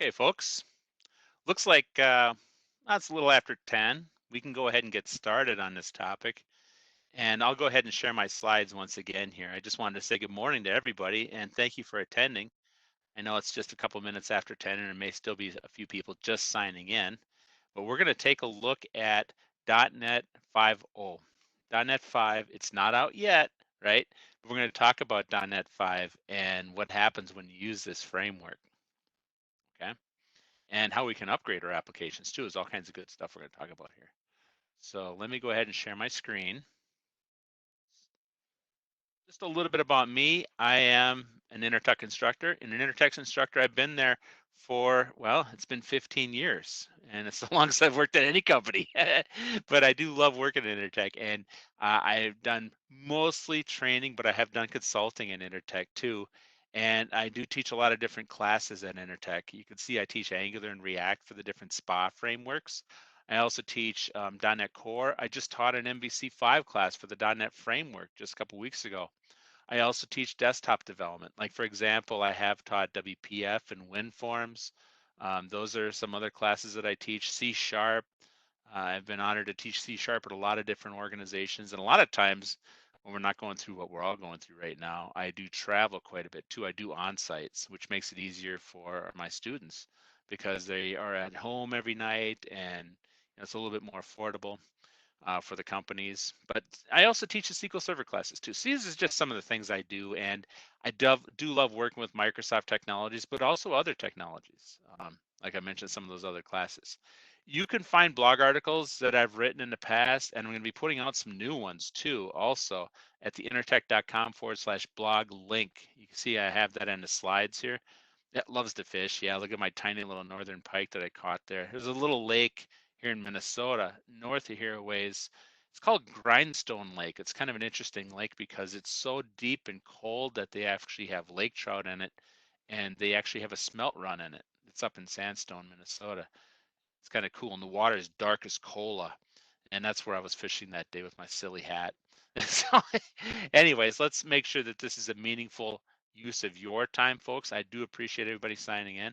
Okay, folks. Looks like that's a little after 10. We can go ahead and get started on this topic. And I'll go ahead and share my slides once again here. I just wanted to say good morning to everybody and thank you for attending. I know it's just a couple minutes after 10 and it may still be a few people just signing in, but we're going to take a look at .NET 5.0. .NET 5, it's not out yet, right? But we're going to talk about .NET 5 and what happens when you use this framework, okay? And how we can upgrade our applications too is all kinds of good stuff we're going to talk about here. So let me go ahead and share my screen. Just a little bit about me. I am an Intertech instructor. And an Intertech instructor, I've been there for, well, it's been 15 years. And it's the longest I've worked at any company. But I do love working at Intertech. And I've done mostly training, but I have done consulting in Intertech too. And I do teach a lot of different classes at Intertech. You can see I teach Angular and React for the different SPA frameworks. I also teach .NET Core. I just taught an MVC5 class for the .NET framework just a couple weeks ago. I also teach desktop development. Like for example, I have taught WPF and WinForms. Those are some other classes that I teach. C Sharp. I've been honored to teach C Sharp at a lot of different organizations. And a lot of times when we're not going through what we're all going through right now, I do travel quite a bit too. I do on-sites, which makes it easier for my students because they are at home every night and it's a little bit more affordable for the companies. But I also teach the SQL Server classes too. So these is just some of the things I do, and I do love working with Microsoft technologies, but also other technologies. Like I mentioned, some of those other classes. You can find blog articles that I've written in the past, and I'm going to be putting out some new ones too, also at the intertech.com/blog link. You can see I have that in the slides here. It loves to fish. Yeah, look at my tiny little northern pike that I caught there. There's a little lake here in Minnesota, north of here a ways. It's called Grindstone Lake. It's kind of an interesting lake because it's so deep and cold that they actually have lake trout in it, and they actually have a smelt run in it. It's up in Sandstone, Minnesota. It's kind of cool, and the water is dark as cola, and that's where I was fishing that day with my silly hat. So, anyways, let's make sure that this is a meaningful use of your time, folks. I do appreciate everybody signing in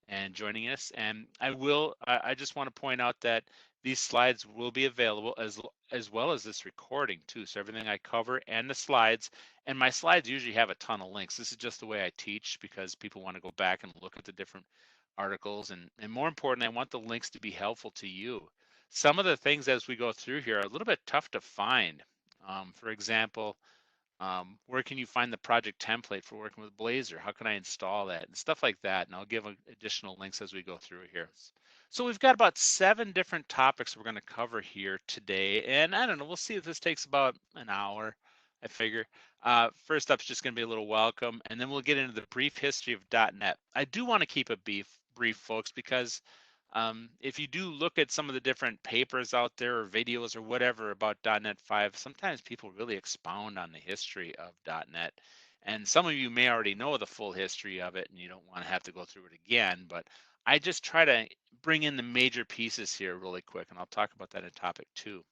and joining us. And I just want to point out that these slides will be available as well as this recording too. So everything I cover and the slides, and my slides usually have a ton of links. This is just the way I teach because people want to go back and look at the different articles. And more importantly, I want the links to be helpful to you. Some of the things as we go through here are a little bit tough to find. For example, where can you find the project template for working with Blazor? How can I install that? And stuff like that. And I'll give additional links as we go through here. So we've got about 7 different topics we're going to cover here today. And I don't know, we'll see if this takes about an hour, I figure. First up is just going to be a little welcome, and then we'll get into the brief history of .NET. I do want to keep it brief, folks, because if you do look at some of the different papers out there or videos or whatever about .NET 5, sometimes people really expound on the history of .NET. And some of you may already know the full history of it and you don't want to have to go through it again, but I just try to bring in the major pieces here really quick, and I'll talk about that in topic 2.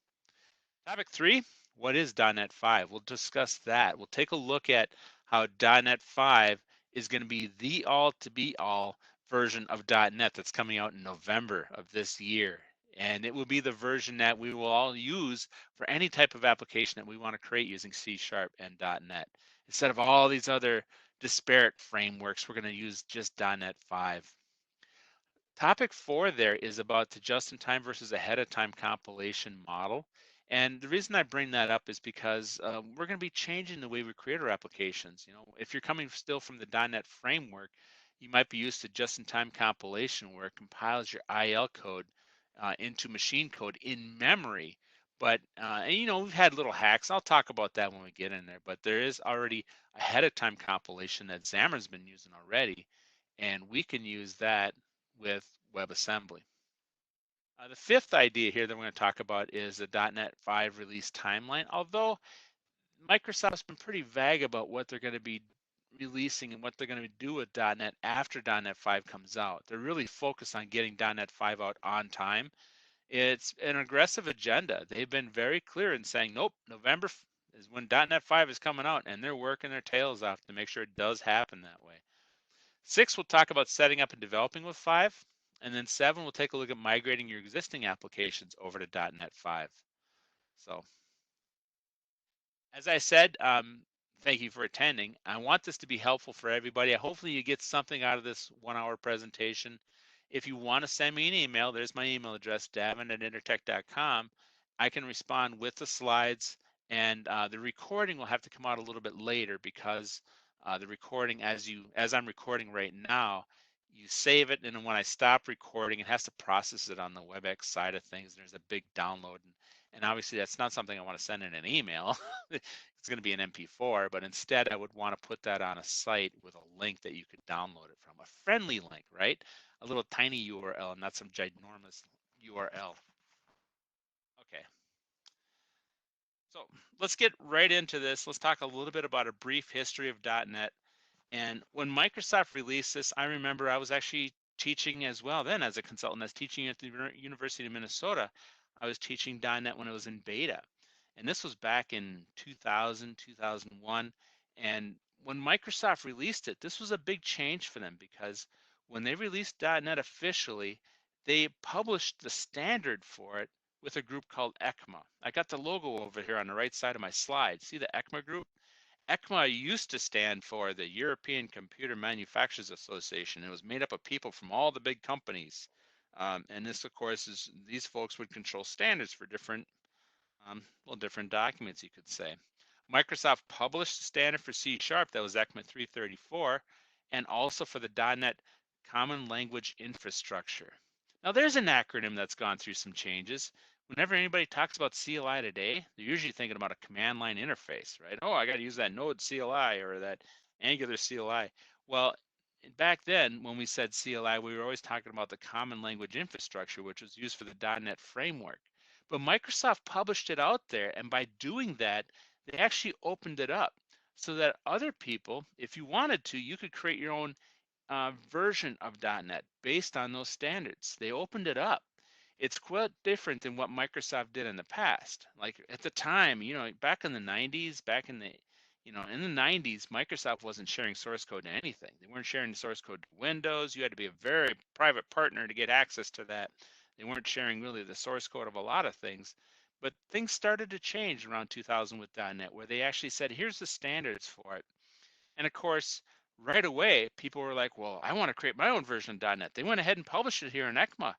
Topic 3, what is .NET 5? We'll discuss that. We'll take a look at how .NET 5 is going to be the all-to-be-all version of .NET that's coming out in November of this year. And it will be the version that we will all use for any type of application that we want to create using C# and .NET. Instead of all these other disparate frameworks, we're going to use just .NET 5. Topic 4 there is about the just-in-time versus ahead-of-time compilation model. And the reason I bring that up is because we're going to be changing the way we create our applications. You know, if you're coming still from the .NET framework, you might be used to just-in-time compilation where it compiles your IL code into machine code in memory. But, and, you know, we've had little hacks. I'll talk about that when we get in there. But there is already ahead-of-time compilation that Xamarin's been using already. And we can use that with WebAssembly. The 5th idea here that we're going to talk about is the .NET 5 release timeline. Although Microsoft's been pretty vague about what they're going to be releasing and what they're going to do with .NET after .NET 5 comes out. They're really focused on getting .NET 5 out on time. It's an aggressive agenda. They've been very clear in saying, nope, November is when .NET 5 is coming out, and they're working their tails off to make sure it does happen that way. 6, we'll talk about setting up and developing with 5. And then 7, we'll take a look at migrating your existing applications over to .NET 5. So as I said, thank you for attending. I want this to be helpful for everybody. Hopefully you get something out of this 1-hour presentation. If you want to send me an email, there's my email address, davin@intertech.com. I can respond with the slides, and the recording will have to come out a little bit later because the recording, as I'm recording right now, you save it, and then when I stop recording, it has to process it on the WebEx side of things. There's a big download, and obviously that's not something I want to send in an email. It's going to be an MP4, but instead I would want to put that on a site with a link that you could download it from, a friendly link, right? A little tiny URL, not some ginormous URL. Okay, so let's get right into this. Let's talk a little bit about a brief history of .NET. And when Microsoft released this, I remember I was actually teaching as well then as a consultant. I was teaching at the University of Minnesota. I was teaching .NET when it was in beta. And this was back in 2000, 2001. And when Microsoft released it, this was a big change for them because when they released .NET officially, they published the standard for it with a group called ECMA. I got the logo over here on the right side of my slide. See the ECMA group? ECMA used to stand for the European Computer Manufacturers Association. It was made up of people from all the big companies. And this, of course, is these folks would control standards for different, well, different documents, you could say. Microsoft published the standard for C#, that was ECMA 334, and also for the .NET Common Language Infrastructure. Now, there's an acronym that's gone through some changes. Whenever anybody talks about CLI today, they're usually thinking about a command line interface, right? Oh, I got to use that Node CLI or that Angular CLI. Well, back then, when we said CLI, we were always talking about the Common Language Infrastructure, which was used for the .NET framework. But Microsoft published it out there, and by doing that, they actually opened it up so that other people, if you wanted to, you could create your own version of .NET based on those standards. They opened it up. It's quite different than what Microsoft did in the past. Like at the time, back in the 90s, in the 90s, Microsoft wasn't sharing source code to anything. They weren't sharing the source code to Windows. You had to be a very private partner to get access to that. They weren't sharing really the source code of a lot of things. But things started to change around 2000 with .NET, where they actually said, here's the standards for it. And of course, right away, people were like, well, I want to create my own version of .NET. They went ahead and published it here in ECMA.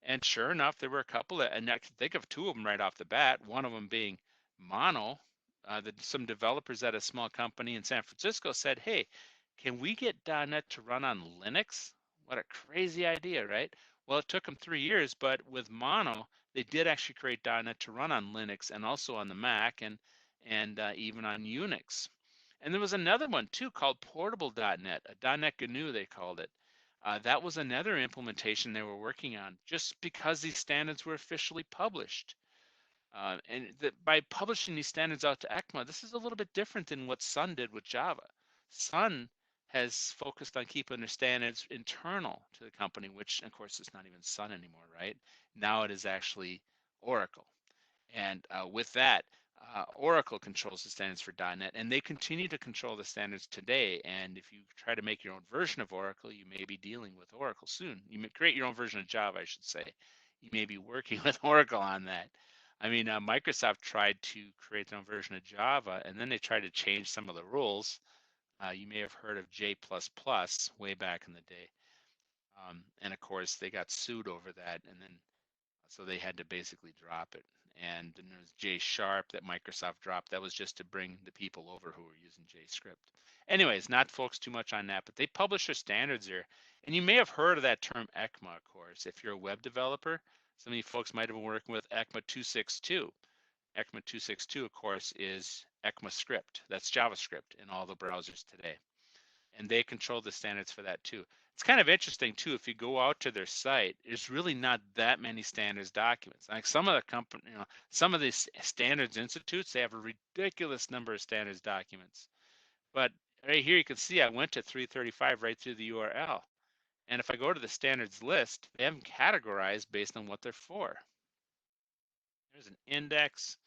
And sure enough, there were a couple that, and I can think of two of them right off the bat, one of them being Mono. Some developers at a small company in San Francisco said, hey, can we get .NET to run on Linux? What a crazy idea, right? Well, it took them 3 years, but with Mono, they did actually create .NET to run on Linux and also on the Mac and even on Unix. And there was another one too called Portable.NET, a .NET GNU they called it. That was another implementation they were working on just because these standards were officially published. By publishing these standards out to ECMA, this is a little bit different than what Sun did with Java. Sun has focused on keeping their standards internal to the company, which of course is not even Sun anymore, right? Now it is actually Oracle. And with that, Oracle controls the standards for .NET, and they continue to control the standards today. And if you try to make your own version of Oracle, you may be dealing with Oracle soon. You may create your own version of Java, I should say. You may be working with Oracle on that. I mean, Microsoft tried to create their own version of Java, and then they tried to change some of the rules. You may have heard of J++ way back in the day. And of course, they got sued over that, and then so they had to basically drop it. And then there's J# that Microsoft dropped. That was just to bring the people over who were using JScript. Anyways, not focus too much on that, but they publish their standards here. And you may have heard of that term ECMA, of course. If you're a web developer, some of you folks might have been working with ECMA 262. ECMA 262, of course, is ECMAScript. That's JavaScript in all the browsers today. And they control the standards for that too. It's kind of interesting too. If you go out to their site, there's really not that many standards documents. Like some of the company, some of these standards institutes, they have a ridiculous number of standards documents. But right here, you can see I went to 335 right through the URL. And if I go to the standards list, they have them categorized based on what they're for. There's an index,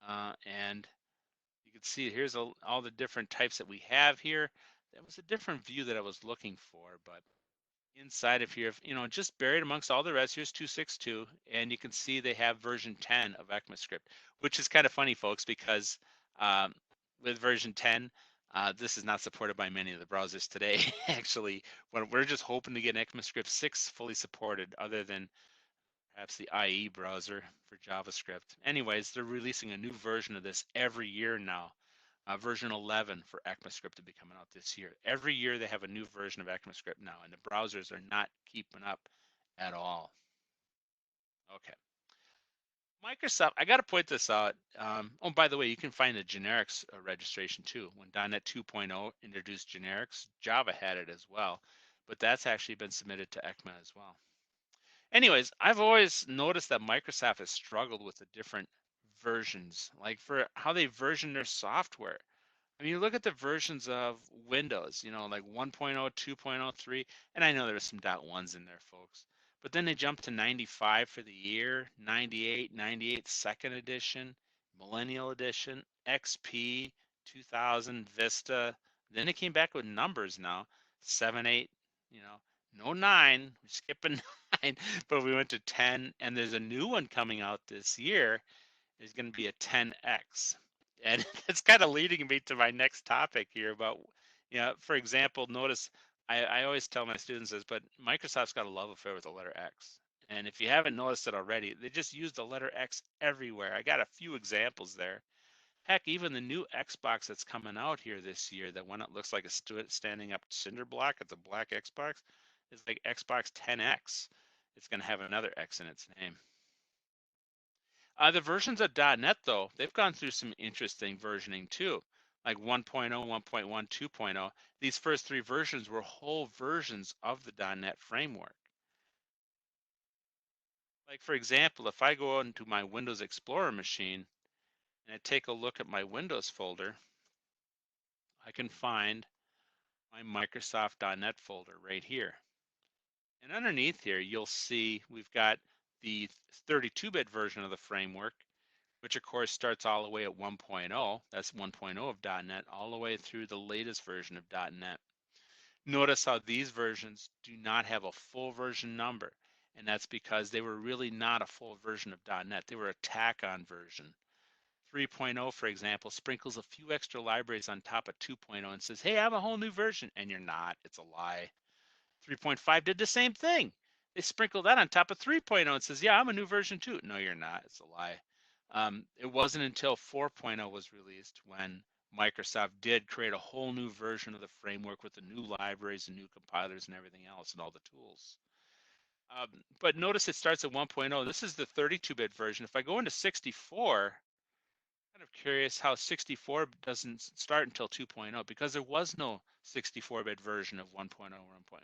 and you can see here's all the different types that we have here. it was a different view that I was looking for, but inside of here, just buried amongst all the rest, here's 262, and you can see they have version 10 of ECMAScript, which is kind of funny, folks, because um, with version 10, this is not supported by many of the browsers today. Actually, when we're just hoping to get ECMAScript 6 fully supported, other than perhaps the IE browser for JavaScript. Anyways, they're releasing a new version of this every year now. Version 11 for ECMAScript to be coming out this year. Every year they have a new version of ECMAScript now, and the browsers are not keeping up at all. Okay. Microsoft, I got to point this out. Oh, by the way, you can find the generics registration too. When .NET 2.0 introduced generics, Java had it as well, but that's actually been submitted to ECMA as well. Anyways, I've always noticed that Microsoft has struggled with the different versions, like for how they version their software. I mean, you look at the versions of Windows, like 1.0, 2.0, 3, and I know there's some .1s in there, folks. But then they jumped to 95 for the year, 98, 98 second edition, Millennial Edition, XP, 2000, Vista. Then they came back with numbers now, 7, 8, no 9, we're skipping 9, but we went to 10, and there's a new one coming out this year. Is going to be a 10x. And it's kind of leading me to my next topic here about, for example, notice I always tell my students this, but Microsoft's got a love affair with the letter X. And if you haven't noticed it already, they just use the letter X everywhere. I got a few examples there. Heck, even the new Xbox that's coming out here this year, that one that looks like a standing up cinder block, it's a black Xbox, is like Xbox 10X. It's going to have another X in its name. The versions of .NET, though, they've gone through some interesting versioning too, like 1.0, 1.1, 2.0. These first three versions were whole versions of the .NET framework. Like, for example, if I go into my Windows Explorer machine and I take a look at my Windows folder, I can find my Microsoft .NET folder right here. And underneath here, you'll see we've got the 32-bit version of the framework, which of course starts all the way at 1.0. That's 1.0 of .NET, all the way through the latest version of .NET. Notice how these versions do not have a full version number, and that's because they were really not a full version of .NET. They were a tack-on version. 3.0, for example, sprinkles a few extra libraries on top of 2.0 and says, hey, I have a whole new version, and you're not. It's a lie. 3.5 did the same thing. They sprinkled that on top of 3.0 and says, yeah, I'm a new version too. No, you're not. It's a lie. It wasn't until 4.0 was released when Microsoft did create a whole new version of the framework with the new libraries and new compilers and everything else and all the tools. But notice it starts at 1.0. This is the 32-bit version. If I go into 64, kind of curious how 64 doesn't start until 2.0, because there was no 64-bit version of 1.0 or 1.1.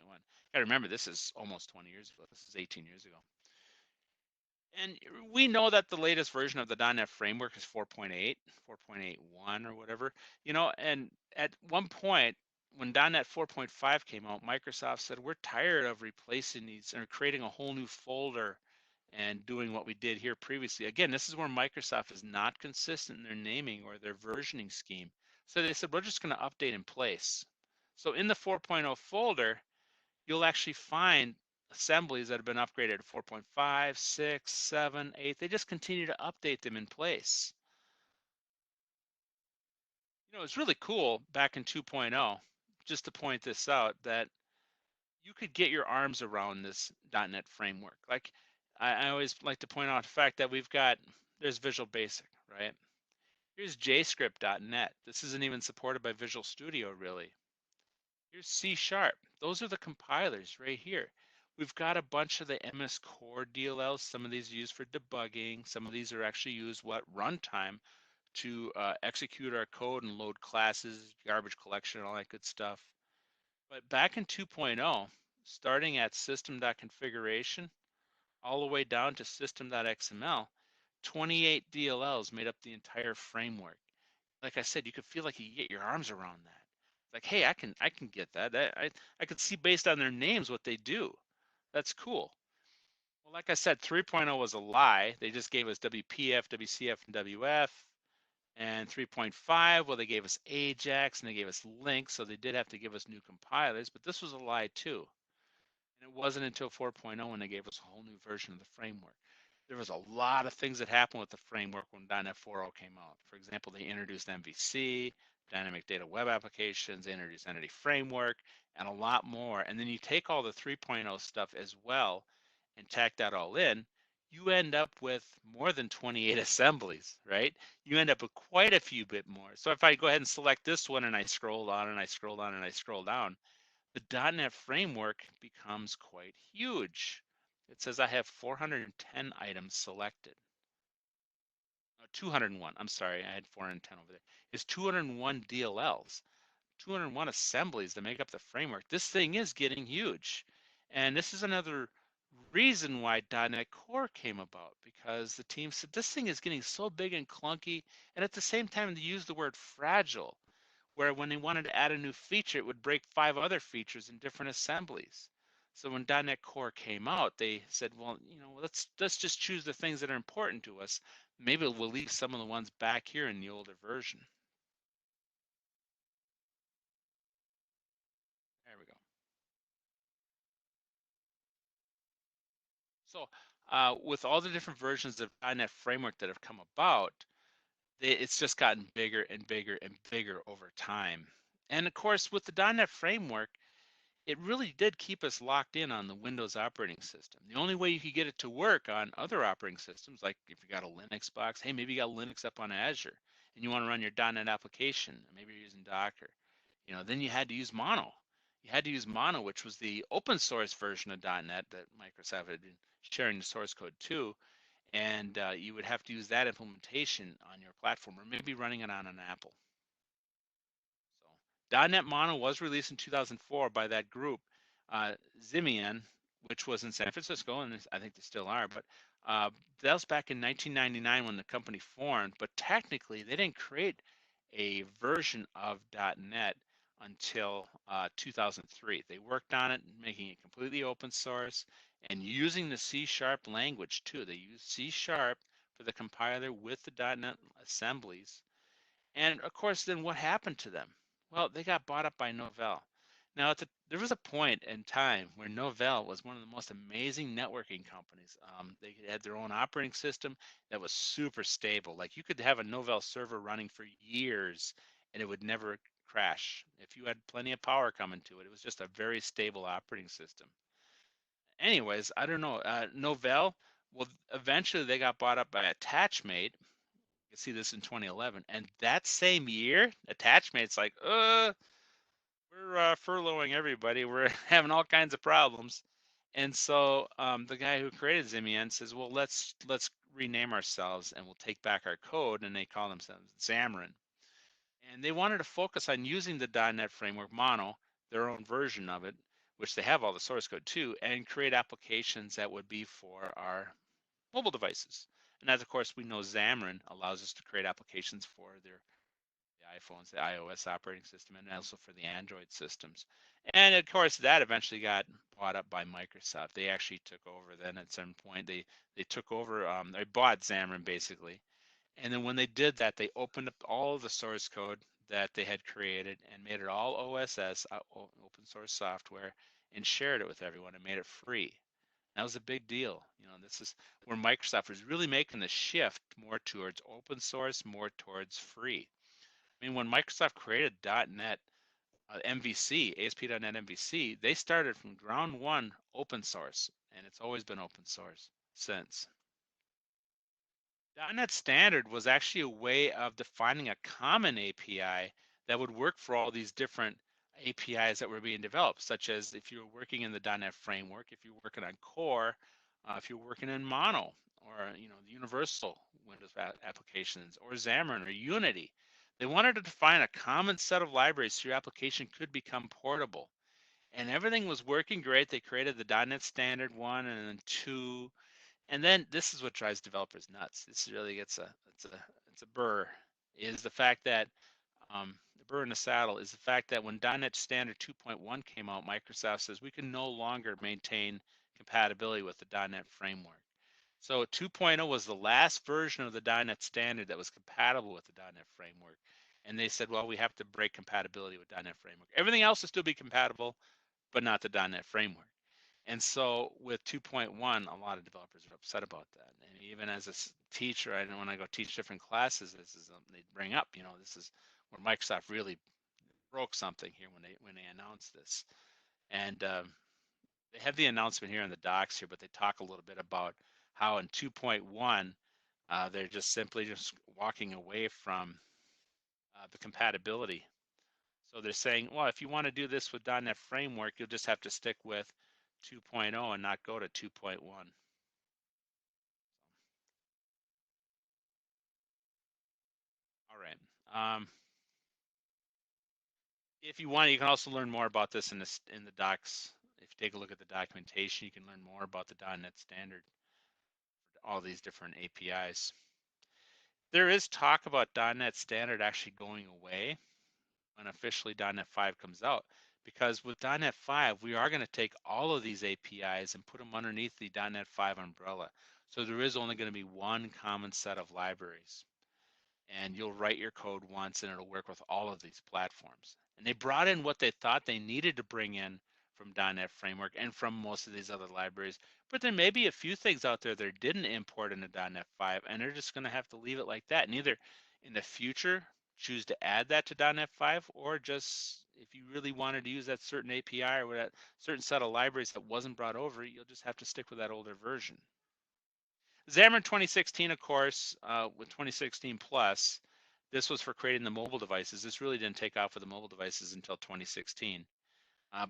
Gotta remember, this is almost 20 years ago. This is 18 years ago. And we know that the latest version of the .NET framework is 4.8, 4.81 or whatever, and at one point when .NET 4.5 came out, Microsoft said, we're tired of replacing these and creating a whole new folder and doing what we did here previously. Again, this is where Microsoft is not consistent in their naming or their versioning scheme. So they said, we're just going to update in place. So in the 4.0 folder, you'll actually find assemblies that have been upgraded to 4.5, 6, 7, 8. They just continue to update them in place. It's really cool back in 2.0, just to point this out, that you could get your arms around this .NET framework. Like I always like to point out the fact that there's Visual Basic, right? Here's JScript.NET. This isn't even supported by Visual Studio, really. Here's C#. Those are the compilers right here. We've got a bunch of the MS Core DLLs. Some of these are used for debugging. Some of these are actually used runtime to execute our code and load classes, garbage collection, all that good stuff. But back in 2.0, starting at system.configuration, all the way down to system.xml, 28 DLLs made up the entire framework. Like I said, you could feel like you get your arms around that. Like, hey, I can get that. I could see based on their names what they do. That's cool. Well, like I said, 3.0 was a lie. They just gave us WPF, WCF, and WF. And 3.5, well, they gave us Ajax and they gave us Link, so they did have to give us new compilers, but this was a lie too. And it wasn't until 4.0 when they gave us a whole new version of the framework. There was a lot of things that happened with the framework when .NET 4.0 came out. For example, they introduced MVC, Dynamic Data Web Applications, they introduced Entity Framework, and a lot more. And then you take all the 3.0 stuff as well and tack that all in, you end up with more than 28 assemblies, right? You end up with quite a few bit more. So if I go ahead and select this one and I scroll down and I scroll down and I scroll down, the .NET framework becomes quite huge. It says I have 410 items selected. 201. I'm sorry, I had 410 over there. It's 201 DLLs, 201 assemblies that make up the framework. This thing is getting huge. And this is another reason why .NET Core came about, because the team said this thing is getting so big and clunky, and at the same time they use the word fragile, where when they wanted to add a new feature, it would break 5 other features in different assemblies. So when .NET Core came out, they said, well, let's just choose the things that are important to us. Maybe we'll leave some of the ones back here in the older version. There we go. So with all the different versions of .NET Framework that have come about, it's just gotten bigger and bigger and bigger over time. And of course, with the .NET Framework, it really did keep us locked in on the Windows operating system. The only way you could get it to work on other operating systems, like if you got a Linux box, hey, maybe you got Linux up on Azure and you want to run your .NET application, maybe you're using Docker, then you had to use Mono. You had to use Mono, which was the open source version of .NET that Microsoft had been sharing the source code to, and you would have to use that implementation on your platform, or maybe running it on an Apple. So .NET Mono was released in 2004 by that group, Xamarin, which was in San Francisco, and I think they still are. But that was back in 1999 when the company formed. But technically, they didn't create a version of .NET until 2003. They worked on it, making it completely open source and using the C# language too. They used C# for the compiler with the .NET assemblies. And of course, then what happened to them? Well, they got bought up by Novell. Now, there was a point in time where Novell was one of the most amazing networking companies. They had their own operating system that was super stable. Like you could have a Novell server running for years and it would never crash. If you had plenty of power coming to it, it was just a very stable operating system. Anyways, I don't know. Novell, well, eventually they got bought up by Attachmate. You see this in 2011, and that same year, Attachmate's like, we're furloughing everybody. We're having all kinds of problems, and so the guy who created Xamarin says, well, let's rename ourselves and we'll take back our code, and they call themselves Xamarin. And they wanted to focus on using the .NET Framework Mono, their own version of it, which they have all the source code too, and create applications that would be for our mobile devices. And as of course we know, Xamarin allows us to create applications for the iPhones, the iOS operating system, and also for the Android systems. And of course that eventually got bought up by Microsoft. They actually took over then at some point. They took over, they bought Xamarin basically. And then when they did that, they opened up all the source code that they had created and made it all OSS, open source software, and shared it with everyone and made it free. That was a big deal. This is where Microsoft was really making the shift more towards open source, more towards free. I mean, when Microsoft created .NET MVC, ASP.NET MVC, they started from ground one open source, and it's always been open source since. .NET Standard was actually a way of defining a common API that would work for all these different APIs that were being developed, such as if you're working in the .NET framework, if you're working on Core, if you're working in Mono, or the Universal Windows applications, or Xamarin or Unity. They wanted to define a common set of libraries so your application could become portable. And everything was working great. They created the .NET Standard 1 and then 2, and then this is what drives developers nuts. This really it's a burr, is the fact that the burr in the saddle is the fact that when .NET Standard 2.1 came out, Microsoft says we can no longer maintain compatibility with the .NET framework. So 2.0 was the last version of the .NET standard that was compatible with the .NET framework. And they said, well, we have to break compatibility with .NET framework. Everything else will still be compatible, but not the .NET framework. And so with 2.1, a lot of developers are upset about that. And even as a teacher, I know when I go teach different classes, this is something they bring up. This is where Microsoft really broke something here when they announced this. And they have the announcement here in the docs here, but they talk a little bit about how in 2.1 they're just simply just walking away from the compatibility. So they're saying, well, if you want to do this with .NET Framework, you'll just have to stick with 2.0 and not go to 2.1. All right. If you want, you can also learn more about this in the docs. If you take a look at the documentation, you can learn more about the .NET standard, all these different APIs. There is talk about .NET standard actually going away when officially .NET 5 comes out, because with .NET 5, we are going to take all of these APIs and put them underneath the .NET 5 umbrella. So there is only going to be one common set of libraries. And you'll write your code once and it'll work with all of these platforms. And they brought in what they thought they needed to bring in from .NET Framework and from most of these other libraries. But there may be a few things out there that didn't import into .NET 5, and they're just going to have to leave it like that. And either in the future, choose to add that to .NET 5, or just if you really wanted to use that certain API or that certain set of libraries that wasn't brought over, you'll just have to stick with that older version. Xamarin 2016, of course, with 2016 plus, this was for creating the mobile devices. This really didn't take off for the mobile devices until 2016.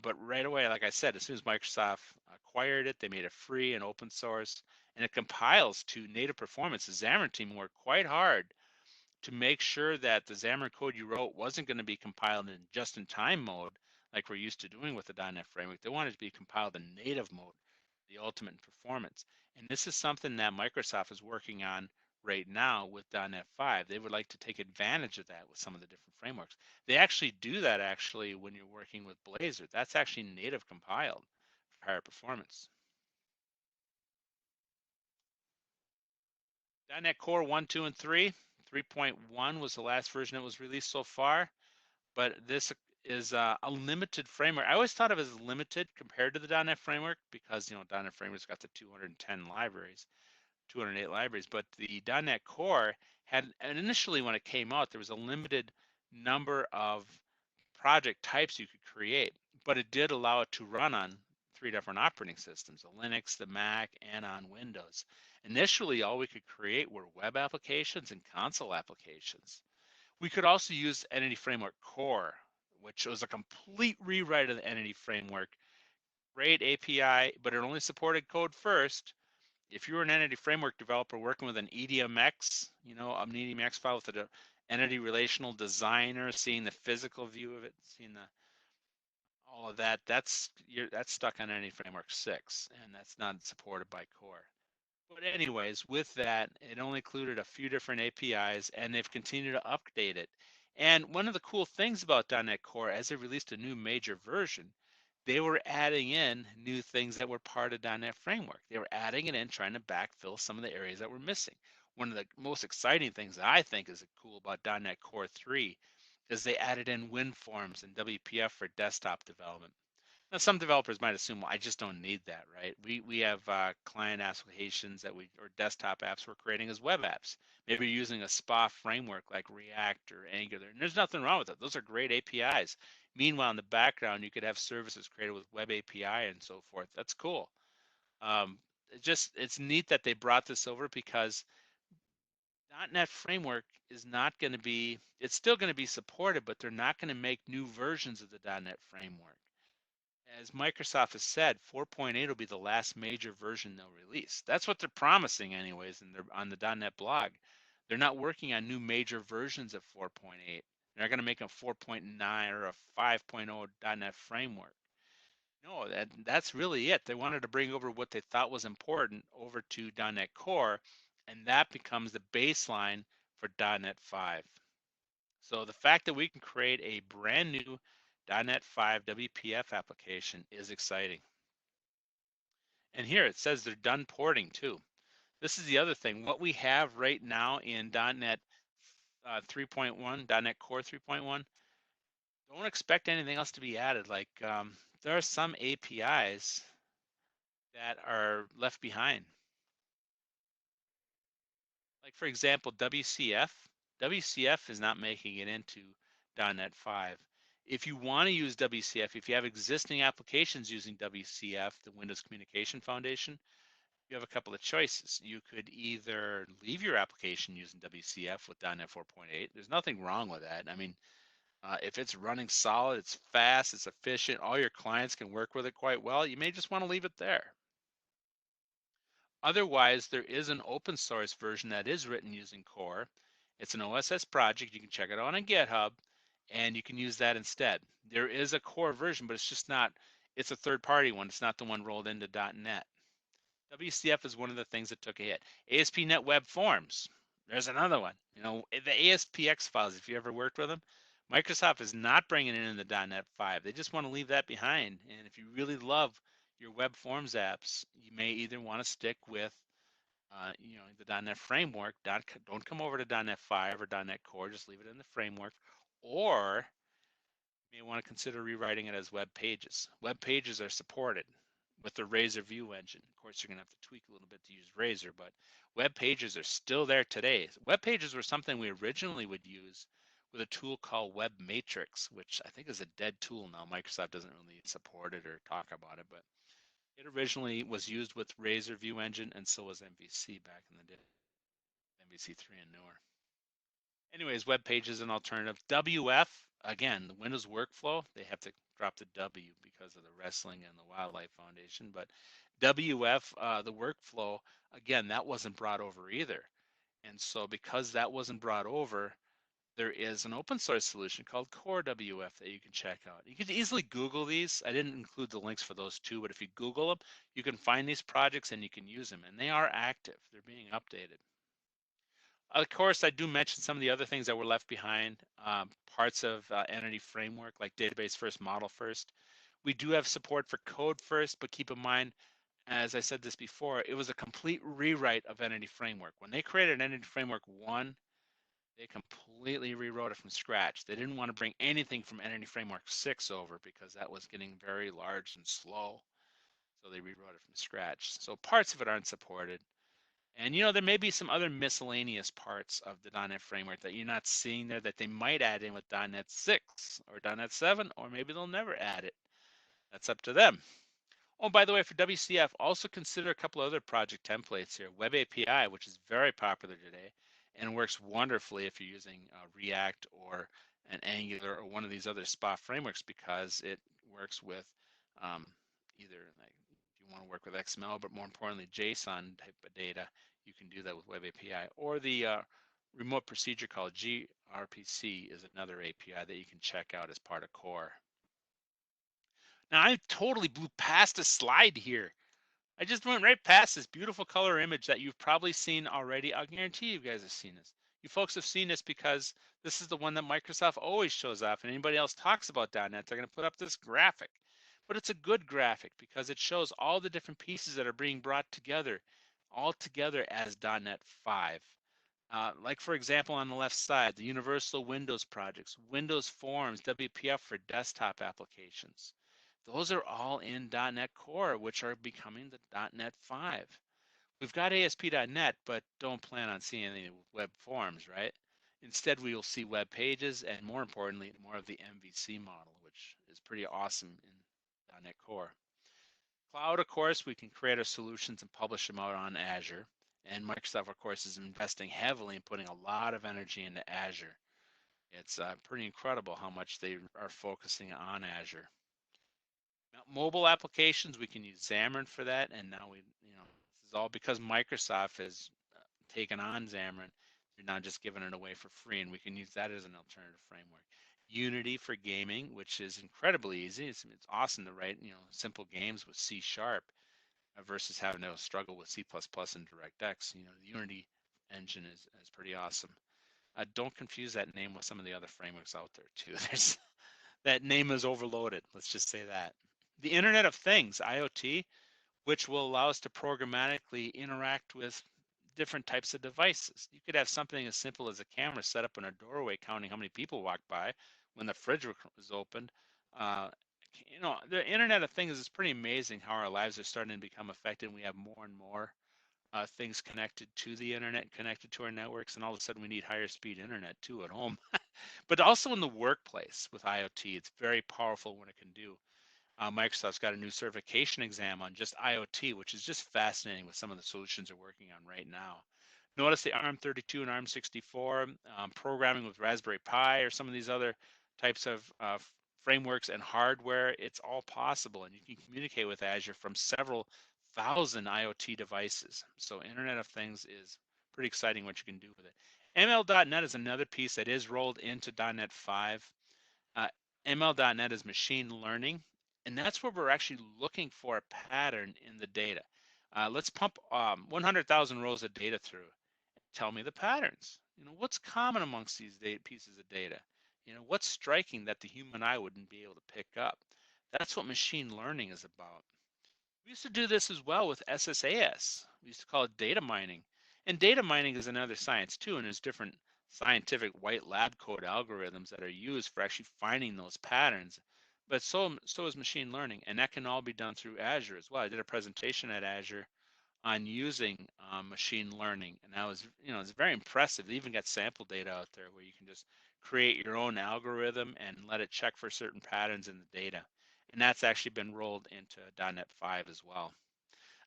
But right away, like I said, as soon as Microsoft acquired it, they made it free and open source, and it compiles to native performance. The Xamarin team worked quite hard to make sure that the Xamarin code you wrote wasn't going to be compiled in just-in-time mode like we're used to doing with the .NET framework. They wanted it to be compiled in native mode, the ultimate performance. And this is something that Microsoft is working on right now with .NET 5. They would like to take advantage of that with some of the different frameworks. They actually do that when you're working with Blazor. That's actually native compiled for higher performance. .NET Core 1, 2, and 3. 3.1 was the last version that was released so far, but this is a limited framework. I always thought of it as limited compared to the .NET framework because .NET framework's got the 210 libraries, 208 libraries, but the .NET Core had, and initially when it came out, there was a limited number of project types you could create, but it did allow it to run on 3 different operating systems, the Linux, the Mac, and on Windows. Initially, all we could create were web applications and console applications. We could also use Entity Framework Core, which was a complete rewrite of the Entity Framework. Great API, but it only supported code first. If you were an Entity Framework developer working with an EDMX, an EDMX file with an entity relational designer, seeing the physical view of it, seeing all of that, that's stuck on Entity Framework 6, and that's not supported by Core. But anyways, with that, it only included a few different APIs, and they've continued to update it. And one of the cool things about .NET Core, as they released a new major version, they were adding in new things that were part of .NET Framework. They were adding it in, trying to backfill some of the areas that were missing. One of the most exciting things that I think is cool about .NET Core 3 is they added in WinForms and WPF for desktop development. Now, some developers might assume, well, I just don't need that, right? We have client applications or desktop apps we're creating as web apps. Maybe you're using a SPA framework like React or Angular, and there's nothing wrong with it. Those are great APIs. Meanwhile, in the background, you could have services created with Web API and so forth. That's cool. It's neat that they brought this over because .NET Framework is not going to be, it's still going to be supported, but they're not going to make new versions of the .NET Framework. As Microsoft has said, 4.8 will be the last major version they'll release. That's what they're promising anyways on the .NET blog. They're not working on new major versions of 4.8. They're not going to make a 4.9 or a 5.0 .NET framework. No, that's really it. They wanted to bring over what they thought was important over to .NET Core, and that becomes the baseline for .NET 5. So the fact that we can create a brand new .NET 5 WPF application is exciting. And here it says they're done porting too. This is the other thing. What we have right now in .NET 3.1, .NET Core 3.1, don't expect anything else to be added. Like there are some APIs that are left behind. Like for example, WCF. WCF is not making it into .NET 5. If you want to use WCF, if you have existing applications using WCF, the Windows Communication Foundation, you have a couple of choices. You could either leave your application using WCF with .NET 4.8. There's nothing wrong with that. I mean, if it's running solid, it's fast, it's efficient, all your clients can work with it quite well, you may just want to leave it there. Otherwise, there is an open source version that is written using Core. It's an OSS project. You can check it out on GitHub, and you can use that instead. There is a Core version, but it's just not, it's a third-party one. It's not the one rolled into .NET. WCF is one of the things that took a hit. ASP.NET Web Forms, there's another one. You know, the ASPX files, if you ever worked with them, Microsoft is not bringing it into .NET 5. They just want to leave that behind. And if you really love your Web Forms apps, you may either want to stick with, you know, the .NET framework. Don't come over to .NET 5 or .NET Core. Just leave it in the framework. Or you may want to consider rewriting it as web pages. Web pages are supported with the Razor View engine. Of course, you're going to have to tweak a little bit to use Razor, but web pages are still there today. Web pages were something we originally would use with a tool called Web Matrix, which I think is a dead tool now. Microsoft doesn't really support it or talk about it, but it originally was used with Razor View engine, and so was MVC back in the day, MVC3 and newer. Anyways, web page is an alternative. WF, again, the Windows workflow, they have to drop the W because of the Wrestling and the Wildlife Foundation. But WF, the workflow, again, that wasn't brought over either. And so because that wasn't brought over, there is an open source solution called Core WF that you can check out. You can easily Google these. I didn't include the links for those two, but if you Google them, you can find these projects and you can use them. And they are active. They're being updated. Of course, I do mention some of the other things that were left behind, parts of entity framework like database first, model first. We do have support for code first, but keep in mind, as I said this before, it was a complete rewrite of entity framework. When they created entity framework 1, they completely rewrote it from scratch. They didn't want to bring anything from entity framework 6 over because that was getting very large and slow. So they rewrote it from scratch. So parts of it aren't supported. And you know, there may be some other miscellaneous parts of the .NET framework that you're not seeing there that they might add in with .NET 6 or .NET 7, or maybe they'll never add it. That's up to them. Oh, by the way, for WCF, also consider a couple other project templates here. Web API, which is very popular today and works wonderfully if you're using React or an Angular or one of these other SPA frameworks because it works with either like if you want to work with XML, but more importantly, JSON type of data, you can do that with Web API. Or the remote procedure called gRPC is another API that you can check out as part of Core. Now I totally blew past a slide here. I just went right past this beautiful color image that you've probably seen already. I guarantee you guys have seen this. You folks have seen this because this is the one that Microsoft always shows off, and anybody else talks about .NET, they're going to put up this graphic. But it's a good graphic because it shows all the different pieces that are being brought together, all together as .NET 5. Like for example, on the left side, the Universal Windows projects, Windows Forms, WPF for desktop applications. Those are all in .NET Core, which are becoming the .NET 5. We've got ASP.NET, but don't plan on seeing any web forms, right? Instead, we will see web pages and more importantly, more of the MVC model, which is pretty awesome in .NET Core. Cloud, of course, we can create our solutions and publish them out on Azure. And Microsoft, of course, is investing heavily in putting a lot of energy into Azure. It's pretty incredible how much they are focusing on Azure. Now, mobile applications, we can use Xamarin for that. And now this is all because Microsoft has taken on Xamarin. They're not just giving it away for free, and we can use that as an alternative framework. Unity for gaming, which is incredibly easy. It's awesome to write, simple games with C# versus having to struggle with C++ and DirectX. The Unity engine is pretty awesome. Don't confuse that name with some of the other frameworks out there too. That name is overloaded. Let's just say that. The Internet of Things, IoT, which will allow us to programmatically interact with different types of devices. You could have something as simple as a camera set up in a doorway counting how many people walk by when the fridge was opened. Uh, the Internet of Things is pretty amazing how our lives are starting to become affected. We have more and more things connected to the internet, connected to our networks, and all of a sudden we need higher speed internet too at home. But also in the workplace with IoT, it's very powerful when it can do. Microsoft's got a new certification exam on just IoT, which is just fascinating with some of the solutions they're working on right now. Notice the ARM32 and ARM64, programming with Raspberry Pi or some of these other types of frameworks and hardware. It's all possible, and you can communicate with Azure from several thousand IoT devices. So Internet of Things is pretty exciting what you can do with it. ML.NET is another piece that is rolled into .NET 5. Uh, ML.NET is machine learning, and that's where we're actually looking for a pattern in the data. Let's pump 100,000 rows of data through. Tell me the patterns. What's common amongst these pieces of data? What's striking that the human eye wouldn't be able to pick up? That's what machine learning is about. We used to do this as well with SSAS. We used to call it data mining. And data mining is another science too, and there's different scientific white lab code algorithms that are used for actually finding those patterns. But so is machine learning, and that can all be done through Azure as well. I did a presentation at Azure on using machine learning, and that was, it's very impressive. They even got sample data out there where you can just create your own algorithm and let it check for certain patterns in the data. And that's actually been rolled into .NET 5 as well.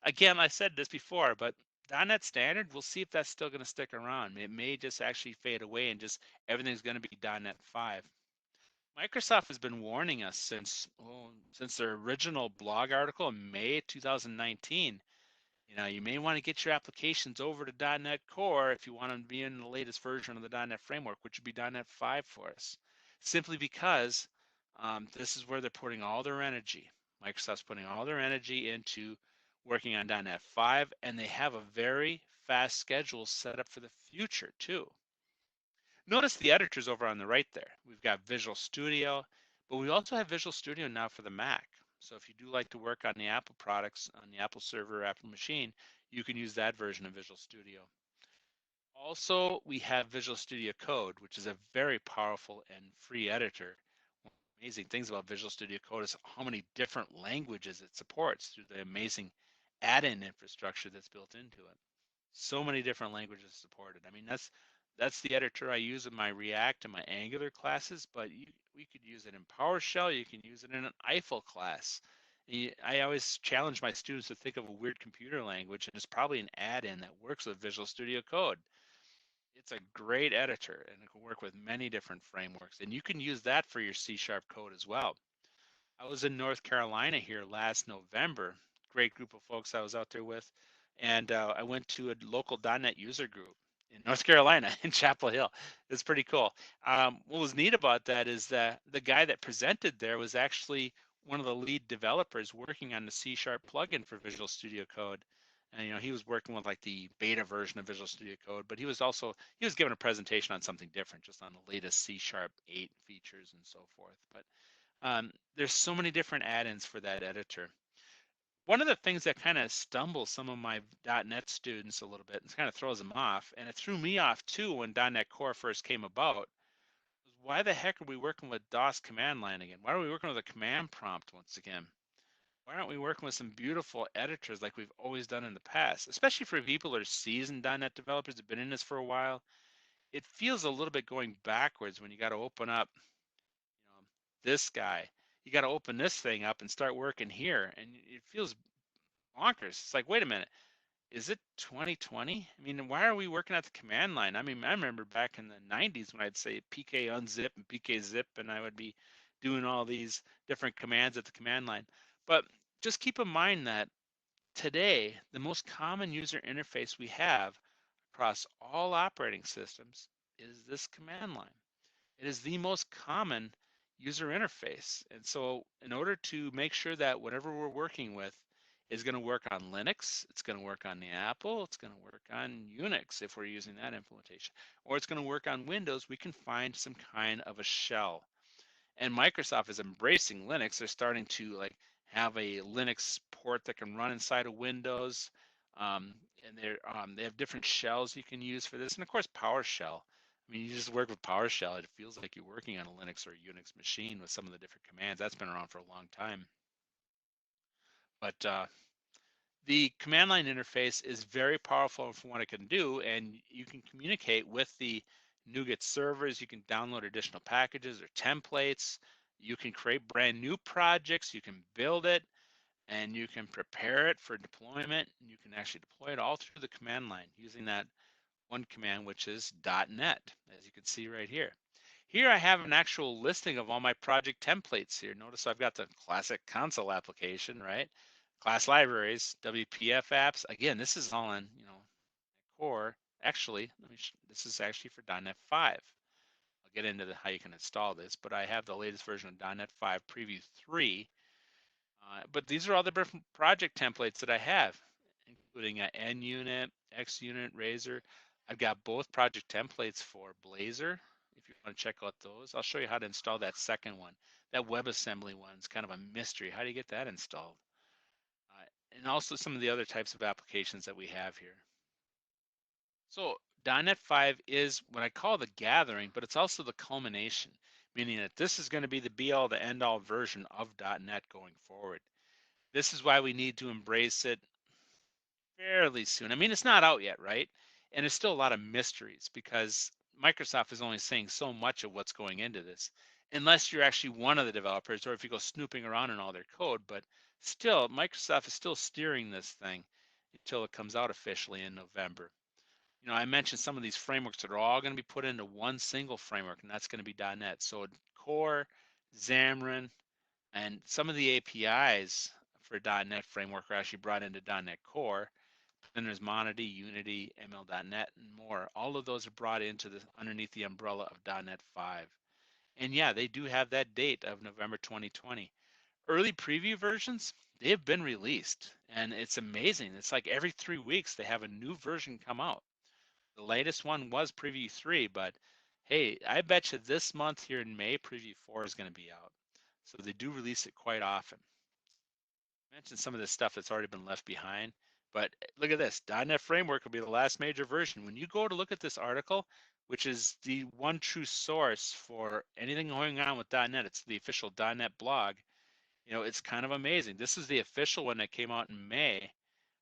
Again, I said this before, but .NET Standard, we'll see if that's still going to stick around. It may just actually fade away and just everything's going to be .NET 5. Microsoft has been warning us since their original blog article in May 2019. You may want to get your applications over to .NET Core if you want to be in the latest version of the .NET framework, which would be .NET 5 for us. Simply because this is where they're putting all their energy. Microsoft's putting all their energy into working on .NET 5, and they have a very fast schedule set up for the future too. Notice the editors over on the right there. We've got Visual Studio, but we also have Visual Studio now for the Mac. So if you do like to work on the Apple products, on the Apple server, Apple machine, you can use that version of Visual Studio. Also, we have Visual Studio Code, which is a very powerful and free editor. One of the amazing things about Visual Studio Code is how many different languages it supports through the amazing add-in infrastructure that's built into it. So many different languages supported. I mean, that's the editor I use in my React and my Angular classes, but we could use it in PowerShell. You can use it in an Eiffel class. I always challenge my students to think of a weird computer language, and it's probably an add-in that works with Visual Studio Code. It's a great editor, and it can work with many different frameworks, and you can use that for your C# code as well. I was in North Carolina here last November. Great group of folks I was out there with. And I went to a local .NET user group in North Carolina in Chapel Hill. It's pretty cool. What was neat about that is that the guy that presented there was actually one of the lead developers working on the C# plugin for Visual Studio Code. And he was working with like the beta version of Visual Studio Code, but he was giving a presentation on something different, just on the latest C# 8 features and so forth. But there's so many different add-ins for that editor. One of the things that kind of stumbles some of my .NET students a little bit and kind of throws them off, and it threw me off too when .NET Core first came about, was why the heck are we working with DOS command line again? Why are we working with a command prompt once again? Why aren't we working with some beautiful editors like we've always done in the past? Especially for people that are seasoned .NET developers that have been in this for a while. It feels a little bit going backwards when you got to open up this guy. You got to open this thing up and start working here, and it feels bonkers. It's like, wait a minute, is it 2020? I mean, why are we working at the command line? I mean, I remember back in the 90s when I'd say PK unzip and PK zip, and I would be doing all these different commands at the command line. But just keep in mind that today, the most common user interface we have across all operating systems is this command line. It is the most common user interface. And so in order to make sure that whatever we're working with is going to work on Linux, it's going to work on the Apple, it's going to work on Unix if we're using that implementation, or it's going to work on Windows, we can find some kind of a shell. And Microsoft is embracing Linux. They're starting to like have a Linux port that can run inside of Windows. and they have different shells you can use for this, and of course PowerShell. I mean, you just work with PowerShell, it feels like you're working on a Linux or a Unix machine with some of the different commands. That's been around for a long time. But the command line interface is very powerful for what it can do, and you can communicate with the NuGet servers. You can download additional packages or templates. You can create brand new projects. You can build it, and you can prepare it for deployment. You can actually deploy it all through the command line using that one command, which is .NET, as you can see right here. Here I have an actual listing of all my project templates here. Notice I've got the classic console application, right? Class libraries, WPF apps. Again, this is all in, core. Actually, this is actually for .NET 5. I'll get into how you can install this, but I have the latest version of .NET 5 Preview 3. But these are all the different project templates that I have, including an NUnit, XUnit, Razor. I've got both project templates for Blazor. If you want to check out those, I'll show you how to install that second one. That WebAssembly one is kind of a mystery. How do you get that installed? And also some of the other types of applications that we have here. So .NET 5 is what I call the gathering, but it's also the culmination, meaning that this is going to be the be-all, the end-all version of .NET going forward. This is why we need to embrace it fairly soon. I mean, it's not out yet, right? And there's still a lot of mysteries because Microsoft is only saying so much of what's going into this, unless you're actually one of the developers or if you go snooping around in all their code. But still, Microsoft is still steering this thing until it comes out officially in November. I mentioned some of these frameworks that are all going to be put into one single framework, and that's going to be .NET. So Core, Xamarin, and some of the APIs for .NET framework are actually brought into .NET Core. Then there's Monody, Unity, ML.NET, and more. All of those are brought into underneath the umbrella of .NET 5. And yeah, they do have that date of November 2020. Early preview versions, they have been released, and it's amazing. It's like every 3 weeks they have a new version come out. The latest one was Preview 3, but hey, I bet you this month here in May, Preview 4 is going to be out. So they do release it quite often. I mentioned some of this stuff that's already been left behind, but look at this. .NET Framework will be the last major version. When you go to look at this article, which is the one true source for anything going on with .NET, it's the official .NET blog. It's kind of amazing. This is the official one that came out in May,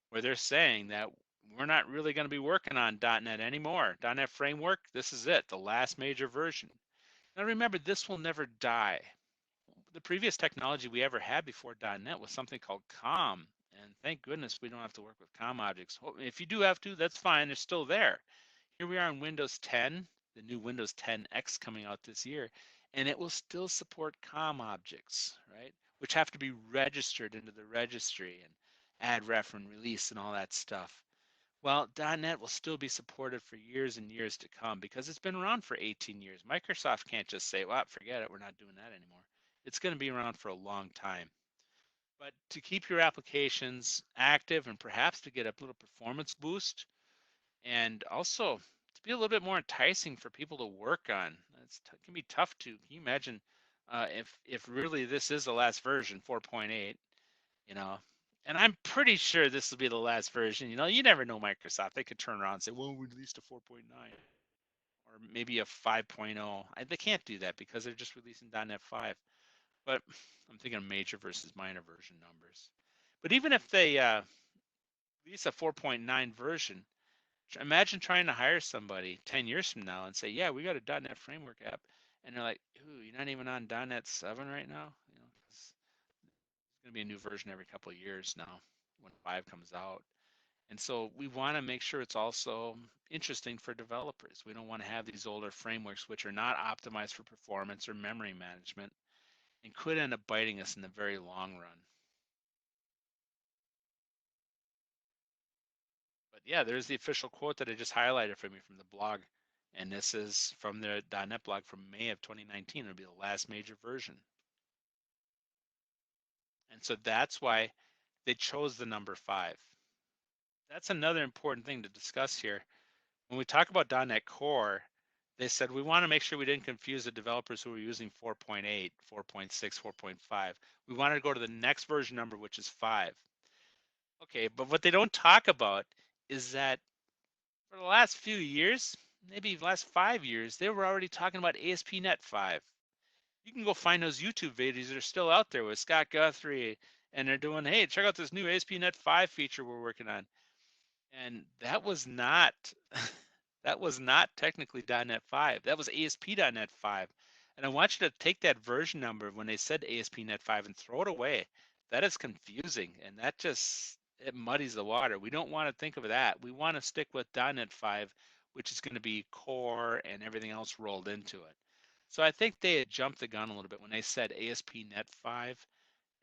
where they're saying that we're not really going to be working on .NET anymore. .NET Framework, this is it, the last major version. Now remember, this will never die. The previous technology we ever had before .NET was something called COM, and thank goodness we don't have to work with COM objects. If you do have to, that's fine, they're still there. Here we are on Windows 10, the new Windows 10X coming out this year, and it will still support COM objects, right? Which have to be registered into the registry and add ref and release and all that stuff. Well, .NET will still be supported for years and years to come because it's been around for 18 years. Microsoft can't just say, well, forget it, we're not doing that anymore. It's going to be around for a long time. But to keep your applications active and perhaps to get a little performance boost and also to be a little bit more enticing for people to work on, it can be tough to. Can you imagine if really this is the last version, 4.8, and I'm pretty sure this will be the last version. You never know Microsoft. They could turn around and say, well, we released a 4.9 or maybe a 5.0. They can't do that because they're just releasing .NET 5. But I'm thinking of major versus minor version numbers. But even if they release a 4.9 version, imagine trying to hire somebody 10 years from now and say, yeah, we got a .NET Framework app. And they're like, ooh, you're not even on .NET 7 right now? There's going to be a new version every couple of years now when 5 comes out. And so we want to make sure it's also interesting for developers. We don't want to have these older frameworks which are not optimized for performance or memory management and could end up biting us in the very long run. But yeah, there's the official quote that I just highlighted for me from the blog. And this is from the .NET blog from May of 2019. It'll be the last major version. And so that's why they chose the number 5. That's another important thing to discuss here. When we talk about .NET Core, they said we want to make sure we didn't confuse the developers who were using 4.8, 4.6, 4.5. We wanted to go to the next version number, which is 5. Okay, but what they don't talk about is that for the last few years, maybe the last 5 years, they were already talking about ASP.NET 5. You can go find those YouTube videos that are still out there with Scott Guthrie, and they're doing, hey, check out this new ASP.NET 5 feature we're working on. And that was not that was not technically .NET 5. That was ASP.NET 5. And I want you to take that version number when they said ASP.NET 5 and throw it away. That is confusing, and that just it muddies the water. We don't want to think of that. We want to stick with .NET 5, which is going to be core and everything else rolled into it. So I think they had jumped the gun a little bit when they said ASP.NET 5,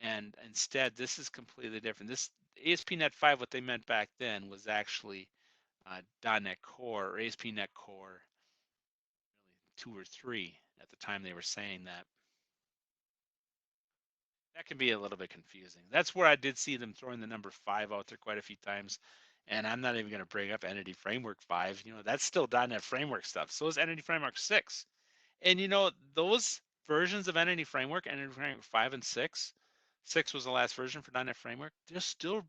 and instead this is completely different. This ASP.NET 5, what they meant back then was actually .NET Core or ASP.NET Core, really 2 or 3 at the time they were saying that. That can be a little bit confusing. That's where I did see them throwing the number 5 out there quite a few times. And I'm not even going to bring up Entity Framework 5. That's still .NET Framework stuff. So is Entity Framework 6. And those versions of Entity Framework, Entity Framework 5 and 6, 6 was the last version for .NET Framework. They're still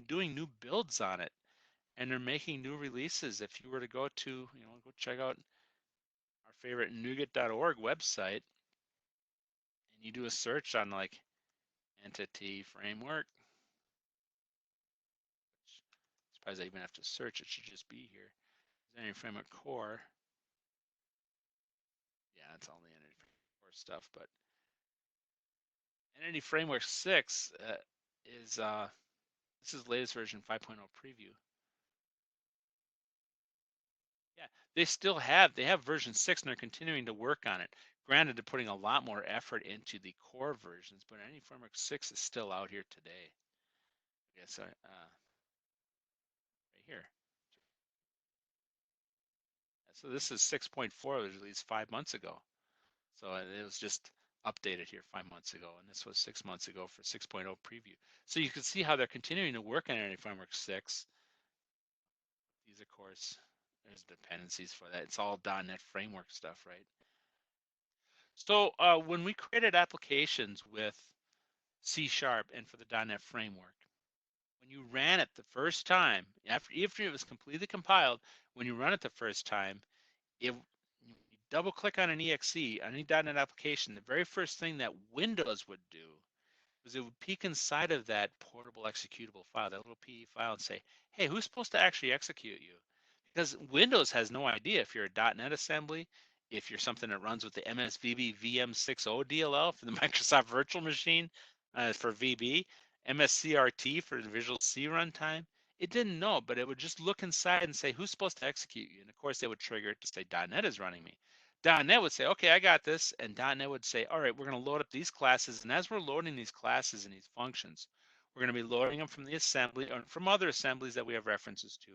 doing new builds on it, and they're making new releases. If you were to go to, go check out our favorite nougat.org website, and you do a search on like Entity Framework, which I suppose I even have to search. It should just be here. Entity Framework Core. Yeah, that's all the Entity Framework Core stuff, but Entity Framework 6 is this is the latest version 5.0 preview. Yeah, they have version 6 and they're continuing to work on it. Granted, they're putting a lot more effort into the core versions, but Entity Framework 6 is still out here today. I guess right here. So this is 6.4, was released 5 months ago. So it was just updated here 5 months ago, and this was 6 months ago for 6.0 preview. So you can see how they're continuing to work on Entity Framework 6. These, of course, there's dependencies for that. It's all .NET Framework stuff, right? So when we created applications with C# and for the .NET Framework, when you ran it the first time, after it was completely compiled, when you run it the first time, you double click on an exe on any .NET application, the very first thing that Windows would do was it would peek inside of that portable executable file, that little PE file, and say, hey, who's supposed to actually execute you? Because Windows has no idea if you're a .NET assembly, if you're something that runs with the MSVB VM60 DLL for the Microsoft Virtual Machine for VB, MSCRT for the Visual C runtime. It didn't know, but it would just look inside and say, who's supposed to execute you? And of course, they would trigger it to say .NET is running me. .NET would say, okay, I got this. And .NET would say, all right, we're going to load up these classes. And as we're loading these classes and these functions, we're going to be loading them from the assembly or from other assemblies that we have references to.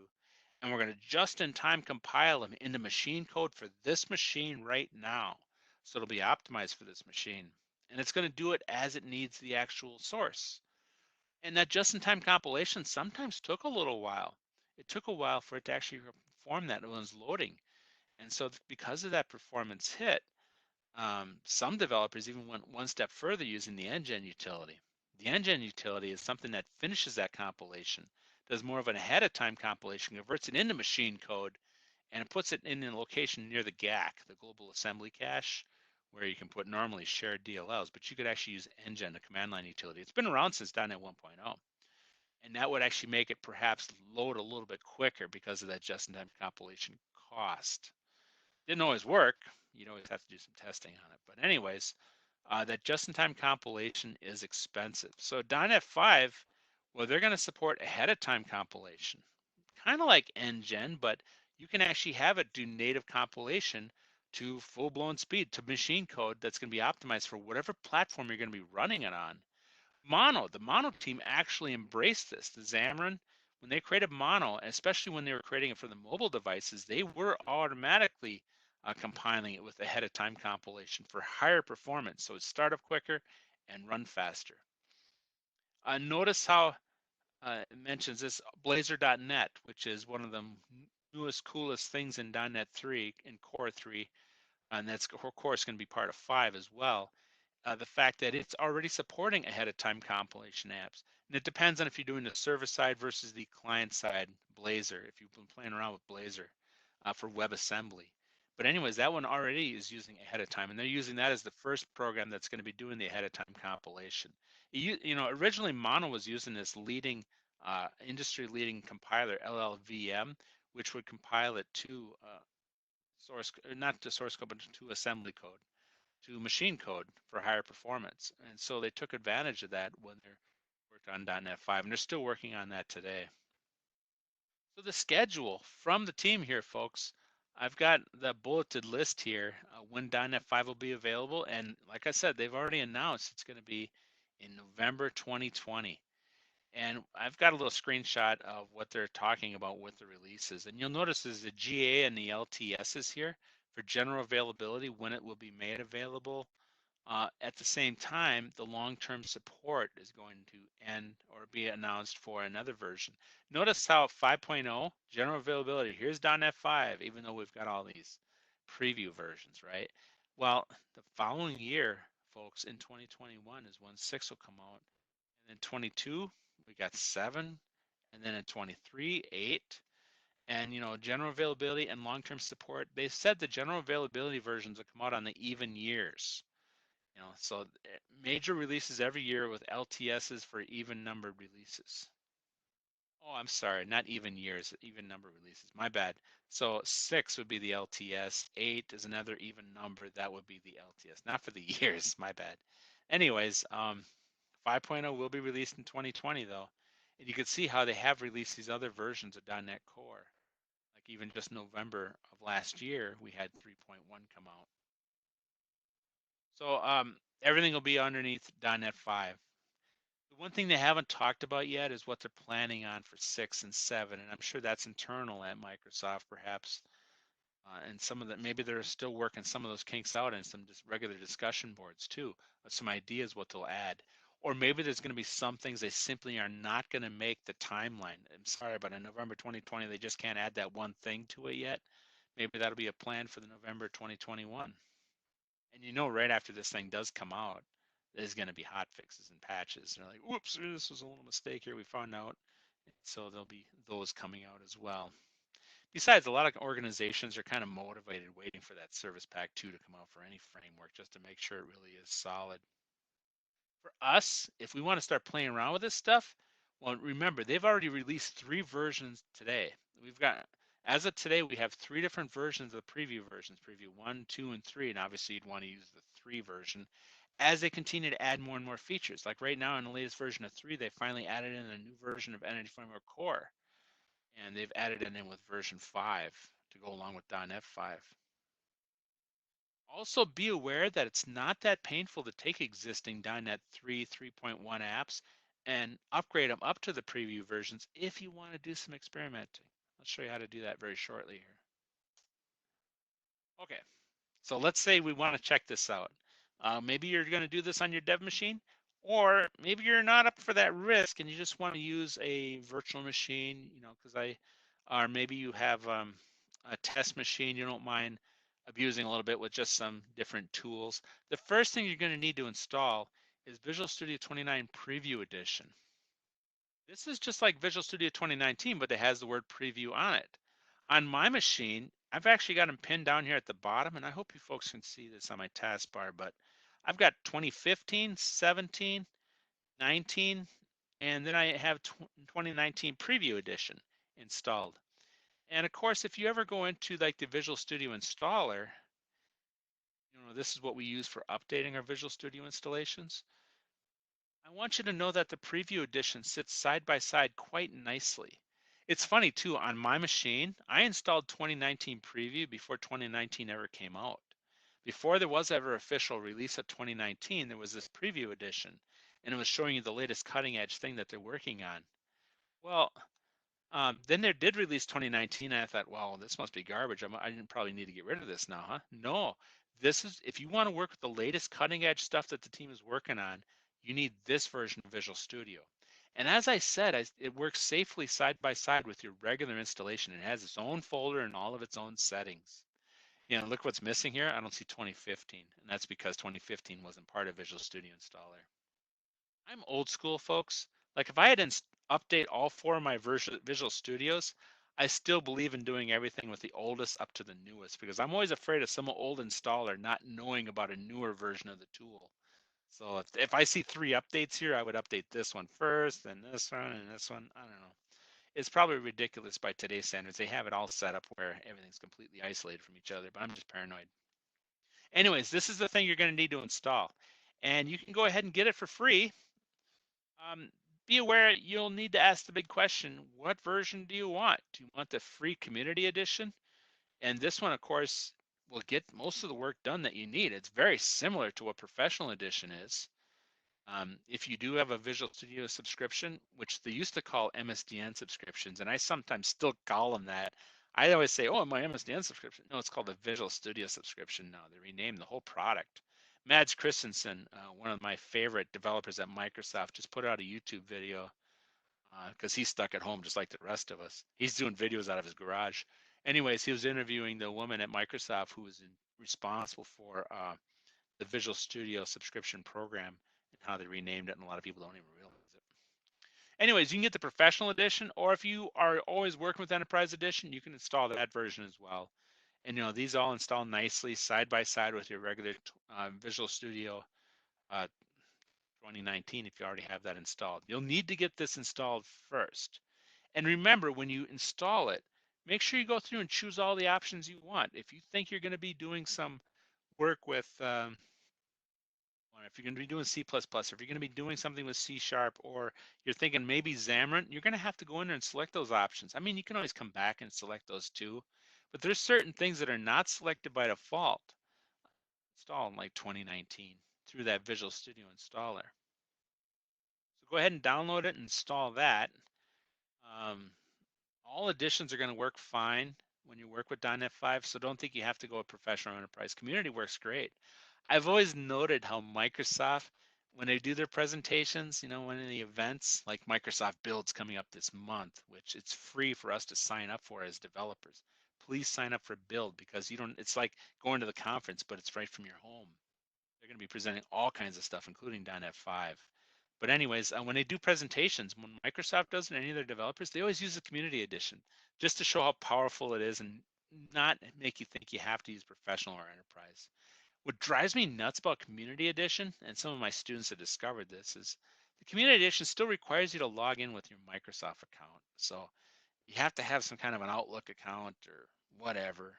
And we're going to just in time compile them into machine code for this machine right now. So it'll be optimized for this machine. And it's going to do it as it needs the actual source. And that just in time compilation sometimes took a little while. It took a while for it to actually perform that when it was loading. And so because of that performance hit, some developers even went one step further using the NGen utility. The NGen utility is something that finishes that compilation, does more of an ahead of time compilation, converts it into machine code, and it puts it in a location near the GAC, the Global Assembly Cache, where you can put normally shared DLLs, but you could actually use NGen, the command line utility. It's been around since .NET 1.0, and that would actually make it perhaps load a little bit quicker because of that just-in-time compilation cost. Didn't always work. You'd always have to do some testing on it. But anyways, that just-in-time compilation is expensive. So .NET 5, well, they're going to support ahead-of-time compilation, kind of like NGen, but you can actually have it do native compilation to full-blown speed, to machine code that's going to be optimized for whatever platform you're going to be running it on. The Mono team actually embraced this. The Xamarin, when they created Mono, especially when they were creating it for the mobile devices, they were automatically compiling it with ahead of time compilation for higher performance. So it start up quicker and run faster. Notice how it mentions this Blazor.net, which is one of the newest, coolest things in .NET 3 and Core 3. And that's, of course, going to be part of 5 as well. the fact that it's already supporting ahead of time compilation apps. And it depends on if you're doing the server side versus the client side, Blazor, if you've been playing around with Blazor for WebAssembly. But anyways, that one already is using ahead of time, and they're using that as the first program that's going to be doing the ahead of time compilation. Originally Mono was using this leading industry leading compiler LLVM, which would compile it to not to source code, but to assembly code, to machine code for higher performance. And so they took advantage of that when they worked on .NET 5, and they're still working on that today. So the schedule from the team here, folks, I've got the bulleted list here when .NET 5 will be available. And like I said, they've already announced it's going to be in November 2020. And I've got a little screenshot of what they're talking about with the releases. And you'll notice there's the GA and the LTSs here for general availability, when it will be made available. At the same time, the long-term support is going to end or be announced for another version. Notice how 5.0, general availability, here's .NET 5, even though we've got all these preview versions, right? Well, the following year, folks, in 2021 is when 6 will come out. And in 22, we got 7. And then in 23, 8. And, general availability and long-term support, they said the general availability versions will come out on the even years. So major releases every year with LTSs for even numbered releases. Oh, I'm sorry, not even years, even number releases. My bad. So 6 would be the LTS, 8 is another even number, that would be the LTS, not for the years, my bad. Anyways, 5.0 will be released in 2020 though. And you can see how they have released these other versions of .NET Core. Like even just November of last year, we had 3.1 come out. So everything will be underneath .NET 5. The one thing they haven't talked about yet is what they're planning on for 6 and 7, and I'm sure that's internal at Microsoft, perhaps. And some of that, maybe they're still working some of those kinks out in some just regular discussion boards too, of some ideas what they'll add. Or maybe there's going to be some things they simply are not going to make the timeline. I'm sorry, but in November 2020, they just can't add that one thing to it yet. Maybe that'll be a plan for the November 2021. And right after this thing does come out, there's going to be hot fixes and patches. They're like, whoops, this was a little mistake here. We found out. So there'll be those coming out as well. Besides, a lot of organizations are kind of motivated waiting for that Service Pack 2 to come out for any framework just to make sure it really is solid. For us, if we want to start playing around with this stuff, well, remember, they've already released 3 versions today. As of today, we have 3 different versions of the preview versions, preview 1, 2, and 3, and obviously you'd want to use the 3 version as they continue to add more and more features. Like right now in the latest version of 3, they finally added in a new version of Entity Framework Core, and they've added it in with version 5 to go along with .NET 5. Also be aware that it's not that painful to take existing .NET 3, 3.1 apps and upgrade them up to the preview versions if you want to do some experimenting. I'll show you how to do that very shortly here. Okay, so let's say we want to check this out. Maybe you're going to do this on your dev machine, or maybe you're not up for that risk and you just want to use a virtual machine, or maybe you have a test machine you don't mind abusing a little bit with just some different tools. The first thing you're going to need to install is Visual Studio 29 Preview Edition. This is just like Visual Studio 2019, but it has the word preview on it. On my machine, I've actually got them pinned down here at the bottom, and I hope you folks can see this on my taskbar, but I've got 2015, 17, 19, and then I have 2019 Preview Edition installed. And of course, if you ever go into like the Visual Studio installer, this is what we use for updating our Visual Studio installations. I want you to know that the Preview Edition sits side by side quite nicely. It's funny too, on my machine, I installed 2019 Preview before 2019 ever came out. Before there was ever official release of 2019, there was this Preview Edition, and it was showing you the latest cutting edge thing that they're working on. Well, then they did release 2019, and I thought, well, this must be garbage. I didn't probably need to get rid of this now, huh? No, this is, if you want to work with the latest cutting edge stuff that the team is working on, you need this version of Visual Studio. And as I said, it works safely side by side with your regular installation. It has its own folder and all of its own settings. Look what's missing here. I don't see 2015, and that's because 2015 wasn't part of Visual Studio Installer. I'm old school, folks. Like if I had update all 4 of my Visual Studios, I still believe in doing everything with the oldest up to the newest because I'm always afraid of some old installer not knowing about a newer version of the tool. So if I see 3 updates here, I would update this one first, then this one, and this one. I don't know. It's probably ridiculous by today's standards. They have it all set up where everything's completely isolated from each other, but I'm just paranoid. Anyways, this is the thing you're going to need to install. And you can go ahead and get it for free. Be aware you'll need to ask the big question, what version do you want? Do you want the free community edition? And this one, of course, will get most of the work done that you need. It's very similar to what professional edition is. If you do have a Visual Studio subscription, which they used to call MSDN subscriptions, and I sometimes still call them that. I always say, oh, my MSDN subscription. No, it's called a Visual Studio subscription now. They renamed the whole product. Mads Christensen, one of my favorite developers at Microsoft, just put out a YouTube video because he's stuck at home just like the rest of us. He's doing videos out of his garage. Anyways, he was interviewing the woman at Microsoft who was responsible for the Visual Studio subscription program and how they renamed it, and a lot of people don't even realize it. Anyways, you can get the professional edition, or if you are always working with enterprise edition, you can install that version as well. And these all install nicely side by side with your regular Visual Studio 2019 if you already have that installed. You'll need to get this installed first. And remember, when you install it, make sure you go through and choose all the options you want. If you think you're going to be doing some work with if you're going to be doing C++, or if you're going to be doing something with C#, or you're thinking maybe Xamarin, you're going to have to go in there and select those options. I mean, you can always come back and select those too, but there's certain things that are not selected by default installed in like 2019 through that Visual Studio installer. So go ahead and download it and install that. All editions are going to work fine when you work with .NET 5, so don't think you have to go with professional or enterprise. Community works great. I've always noted how Microsoft, when they do their presentations, one of the events like Microsoft Build's coming up this month, which it's free for us to sign up for as developers. Please sign up for Build because it's like going to the conference, but it's right from your home. They're going to be presenting all kinds of stuff, including .NET 5. But anyways, when they do presentations, when Microsoft does it, any of their developers, they always use the community edition just to show how powerful it is and not make you think you have to use professional or enterprise. What drives me nuts about community edition, and some of my students have discovered this, is the community edition still requires you to log in with your Microsoft account. So you have to have some kind of an Outlook account or whatever.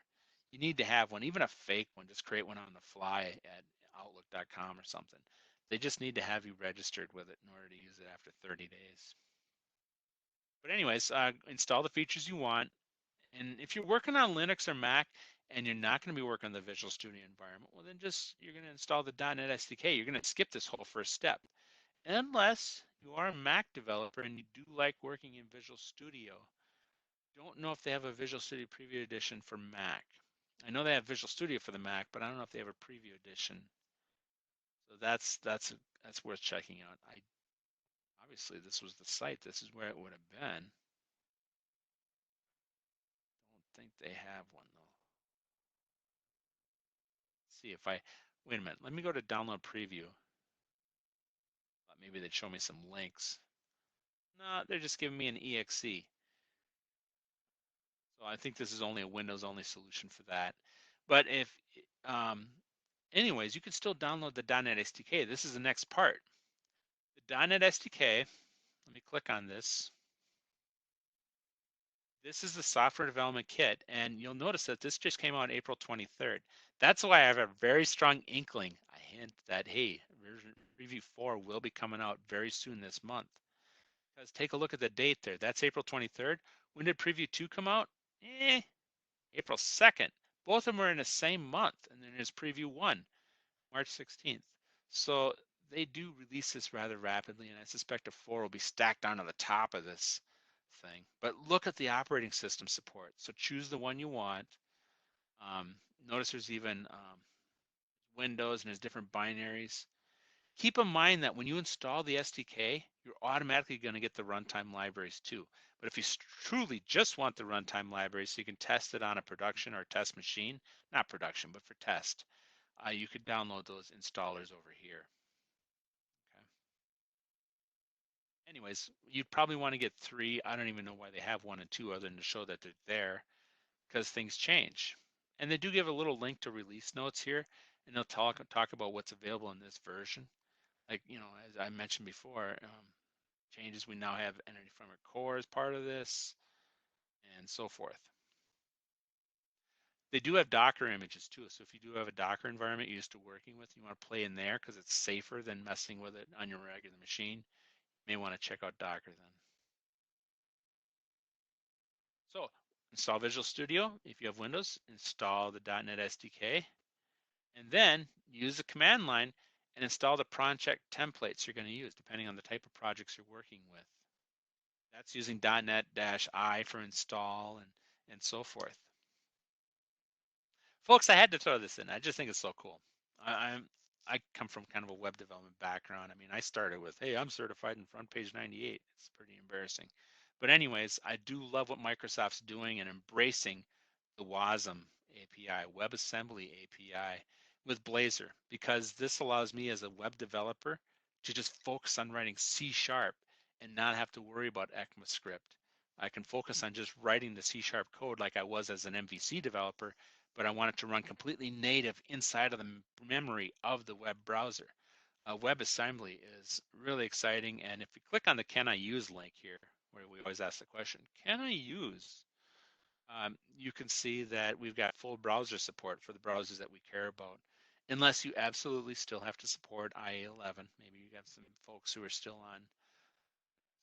You need to have one, even a fake one. Just create one on the fly at outlook.com or something. They just need to have you registered with it in order to use it after 30 days. But anyways, install the features you want. And if you're working on Linux or Mac and you're not going to be working on the Visual Studio environment, well, then you're going to install the .NET SDK. You're going to skip this whole first step. Unless you are a Mac developer and you do like working in Visual Studio. Don't know if they have a Visual Studio Preview Edition for Mac. I know they have Visual Studio for the Mac, but I don't know if they have a Preview Edition. So that's worth checking out. Obviously this was the site. This is where it would have been. Don't think they have one though. Let's see if wait a minute. Let me go to download preview. Maybe they'd show me some links. No, they're just giving me an exe. So I think this is only a Windows only solution for that. But anyways, you could still download the .NET SDK. This is the next part. The .NET SDK, let me click on this. This is the software development kit, and you'll notice that this just came out April 23rd. That's why I have a very strong inkling, a hint that, hey, version review 4 will be coming out very soon this month. Because take a look at the date there. That's April 23rd. When did preview 2 come out? April 2nd. Both of them are in the same month, and then there's preview 1, March 16th. So they do release this rather rapidly, and I suspect a 4 will be stacked onto the top of this thing. But look at the operating system support. So choose the one you want. Notice there's even Windows and there's different binaries. Keep in mind that when you install the SDK, you're automatically going to get the runtime libraries too. But if you truly just want the runtime libraries so you can test it on a production or test machine, not production, but for test, you could download those installers over here. Okay. Anyways, you'd probably want to get 3. I don't even know why they have 1 and 2 other than to show that they're there, because things change. And they do give a little link to release notes here, and they'll talk about what's available in this version. Like, as I mentioned before, changes, we now have Entity Framework Core as part of this, and so forth. They do have Docker images too, so if you do have a Docker environment you're used to working with, you want to play in there because it's safer than messing with it on your regular machine. You may want to check out Docker then. So install Visual Studio. If you have Windows, install the .NET SDK, and then use the command line and install the project templates you're going to use depending on the type of projects you're working with. That's using .NET-I for install and so forth. Folks, I had to throw this in. I just think it's so cool. I come from kind of a web development background. I mean, I started with, hey, I'm certified in front page 98. It's pretty embarrassing. But anyways, I do love what Microsoft's doing and embracing the WASM API, WebAssembly API with Blazor, because this allows me as a web developer to just focus on writing C# and not have to worry about ECMAScript. I can focus on just writing the C# code like I was as an MVC developer, but I want it to run completely native inside of the memory of the web browser. WebAssembly is really exciting, and if you click on the Can I Use link here, where we always ask the question, can I use? You can see that we've got full browser support for the browsers that we care about, unless you absolutely still have to support IA11. Maybe you have some folks who are still on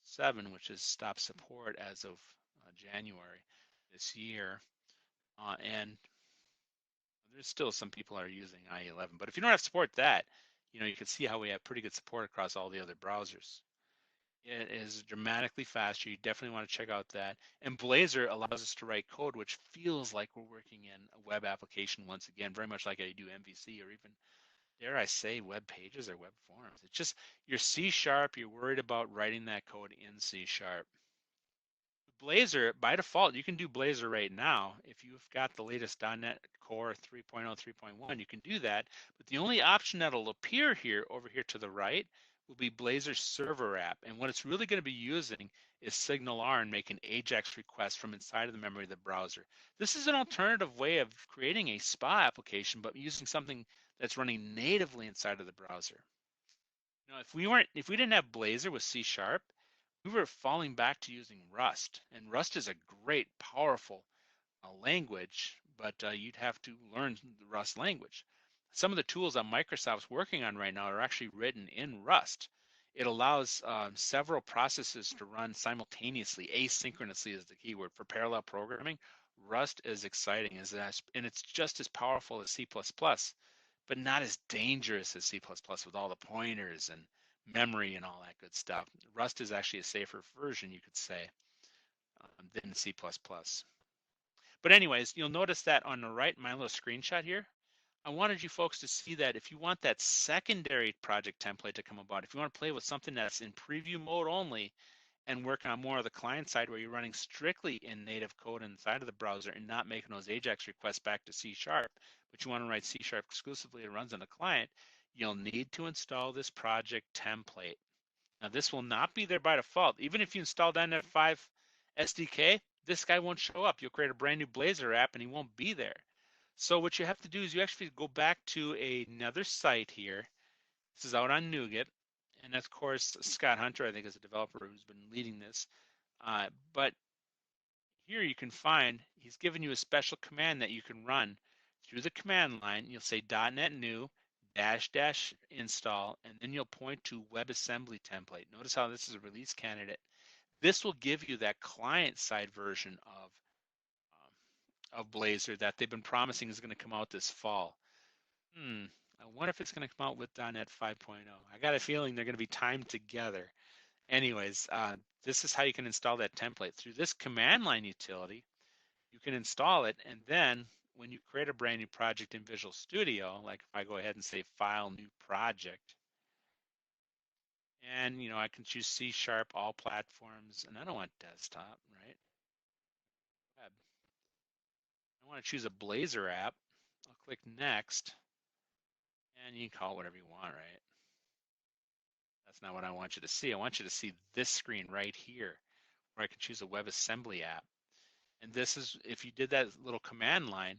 7, which is stop support as of January this year, and there's still some people are using IE11, but if you don't have to support that, you can see how we have pretty good support across all the other browsers. It is dramatically faster. You definitely want to check out that. And Blazor allows us to write code which feels like we're working in a web application once again, very much like I do MVC or even, dare I say, web pages or web forms. It's just you're C#, you're worried about writing that code in C#. Blazor, by default, you can do Blazor right now. If you've got the latest .NET Core 3.0, 3.1, you can do that. But the only option that'll appear here, over here to the right, will be Blazor Server App. And what it's really going to be using is SignalR and making AJAX requests from inside of the memory of the browser. This is an alternative way of creating a SPA application, but using something that's running natively inside of the browser. If we didn't have Blazor with C#, we were falling back to using Rust, and Rust is a great, powerful language, but you'd have to learn the Rust language. Some of the tools that Microsoft's working on right now are actually written in Rust. It allows several processes to run simultaneously. Asynchronously is the keyword for parallel programming. Rust is exciting, and it's just as powerful as C++, but not as dangerous as C++ with all the pointers and memory and all that good stuff. Rust is actually a safer version, you could say, than C++. But anyways, you'll notice that on the right, my little screenshot here, I wanted you folks to see that if you want that secondary project template to come about, if you want to play with something that's in preview mode only and work on more of the client side where you're running strictly in native code inside of the browser and not making those AJAX requests back to C#, but you want to write C# exclusively and runs on the client, you'll need to install this project template. Now, this will not be there by default. Even if you install .NET 5 SDK, this guy won't show up. You'll create a brand new Blazor app and he won't be there. So what you have to do is you actually go back to another site here. This is out on NuGet. And of course, Scott Hunter, I think, is a developer who's been leading this. But here you can find, he's given you a special command that you can run through the command line. You'll say .NET new -- install, and then you'll point to WebAssembly template. Notice how this is a release candidate. This will give you that client-side version of Blazor that they've been promising is going to come out this fall. I wonder if it's going to come out with .NET 5.0. I got a feeling they're going to be timed together. Anyways, this is how you can install that template. Through this command line utility, you can install it, and then when you create a brand new project in Visual Studio, like if I go ahead and say File, New Project, And, I can choose C#, all platforms, and I don't want desktop, right? Web. I want to choose a Blazor app. I'll click next, and you can call it whatever you want, right? That's not what I want you to see. I want you to see this screen right here, where I can choose a WebAssembly app. And this is, if you did that little command line,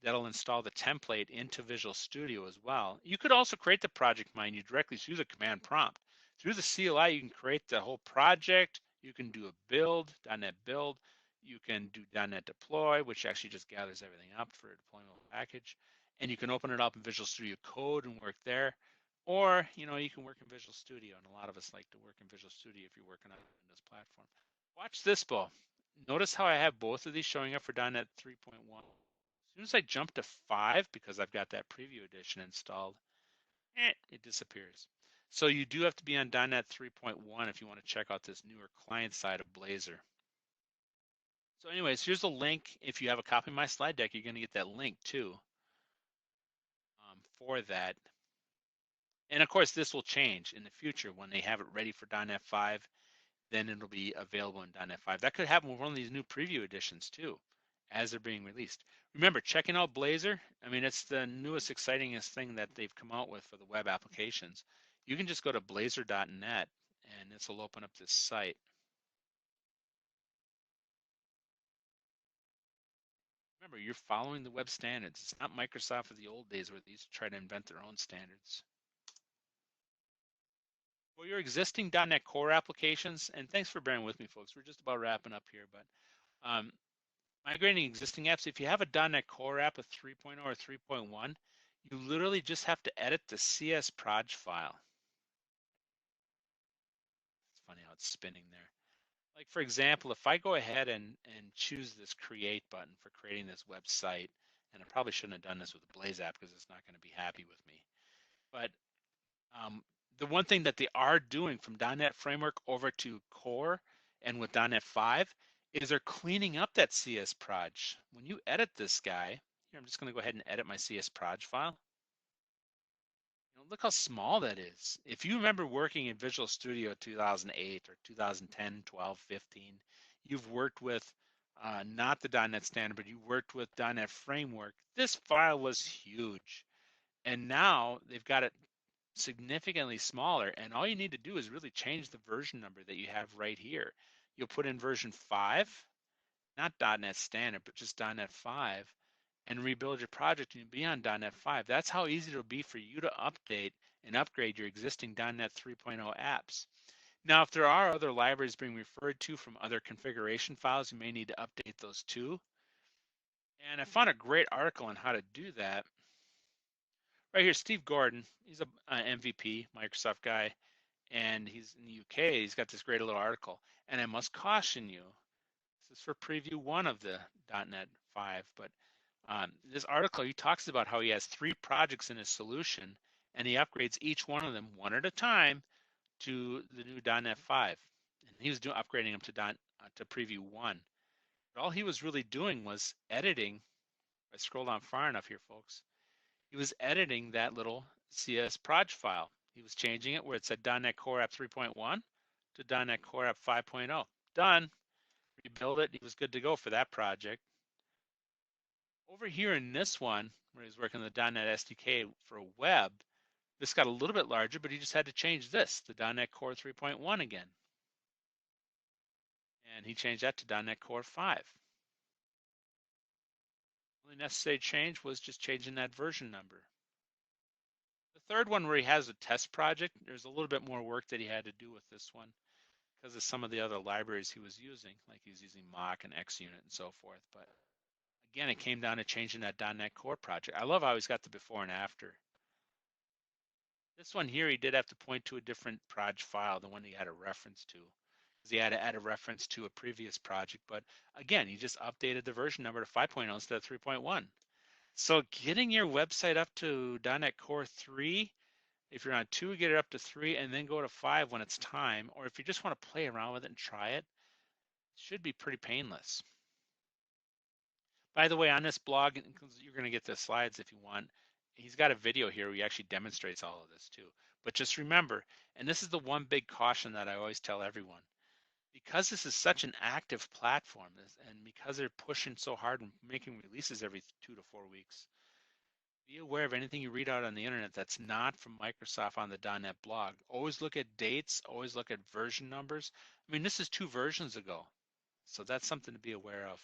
that'll install the template into Visual Studio as well. You could also create the project manual directly through the command prompt. Through the CLI, you can create the whole project. You can do a build, .NET build. You can do .NET deploy, which actually just gathers everything up for a deployment package. And you can open it up in Visual Studio Code and work there. Or, you can work in Visual Studio. And a lot of us like to work in Visual Studio if you're working on a Windows platform. Watch this, Bo. Notice how I have both of these showing up for .NET 3.1. As soon as I jump to 5, because I've got that preview edition installed, it disappears. So you do have to be on .NET 3.1 if you want to check out this newer client side of Blazor. So anyways, here's a link. If you have a copy of my slide deck, you're going to get that link too for that. And of course, this will change in the future when they have it ready for .NET 5. Then it'll be available in .NET 5. That could happen with one of these new preview editions too, as they're being released. Remember, checking out Blazor, it's the newest, excitingest thing that they've come out with for the web applications. You can just go to blazor.net and this will open up this site. Remember, you're following the web standards. It's not Microsoft of the old days where they used to try to invent their own standards. For your existing .NET Core applications, and thanks for bearing with me, folks. We're just about wrapping up here, but migrating existing apps, if you have a .NET Core app, a 3.0 or 3.1, you literally just have to edit the CS proj file. It's funny how it's spinning there. Like, for example, if I go ahead and choose this create button for creating this website, and I probably shouldn't have done this with the Blaze app because it's not going to be happy with me. But the one thing that they are doing from .NET Framework over to Core and with .NET 5 is they're cleaning up that CS proj. When you edit this guy, here I'm just going to go ahead and edit my CS proj file. Look how small that is. If you remember working in Visual Studio 2008 or 2010, 12, 15, you've worked with not the .NET Standard, but you worked with .NET Framework. This file was huge. And now they've got it significantly smaller, and all you need to do is really change the version number that you have right here. You'll put in version 5, not .NET Standard, but just .NET 5, and rebuild your project and you'll be on .NET 5. That's how easy it'll be for you to update and upgrade your existing .NET 3.0 apps. Now, if there are other libraries being referred to from other configuration files, you may need to update those too. And I found a great article on how to do that. Right here, Steve Gordon, he's a MVP, Microsoft guy, and he's in the UK. He's got this great little article. And I must caution you, this is for preview 1 of the .NET 5, but this article, he talks about how he has 3 projects in his solution, and he upgrades each one of them one at a time to the new .NET 5. And he was upgrading them to preview 1. But all he was really doing was editing. I scroll down far enough here, folks. He was editing that little CS proj file. He was changing it where it said .NET Core App 3.1 to .NET Core App 5.0. Done. Rebuild it. He was good to go for that project. Over here in this one, where he's working on the .NET SDK for web, this got a little bit larger, but he just had to change this to .NET Core 3.1 again. And he changed that to .NET Core 5. The only necessary change was just changing that version number. The third one, where he has a test project, there's a little bit more work that he had to do with this one because of some of the other libraries he was using, like he was using mock and XUnit and so forth. But again, it came down to changing that .NET Core project. I love how he's got the before and after. This one here, he did have to point to a different proj file, the one he had a reference to, because he had to add a reference to a previous project. But again, he just updated the version number to 5.0 instead of 3.1. So getting your website up to .NET Core 3, if you're on 2, get it up to 3, and then go to 5 when it's time. Or if you just want to play around with it and try it, it should be pretty painless. By the way, on this blog, you're going to get the slides if you want. He's got a video here where he actually demonstrates all of this too. But just remember, and this is the one big caution that I always tell everyone, because this is such an active platform and because they're pushing so hard and making releases every 2 to 4 weeks, be aware of anything you read out on the internet that's not from Microsoft on the .NET blog. Always look at dates, always look at version numbers. I mean, this is 2 versions ago, so that's something to be aware of.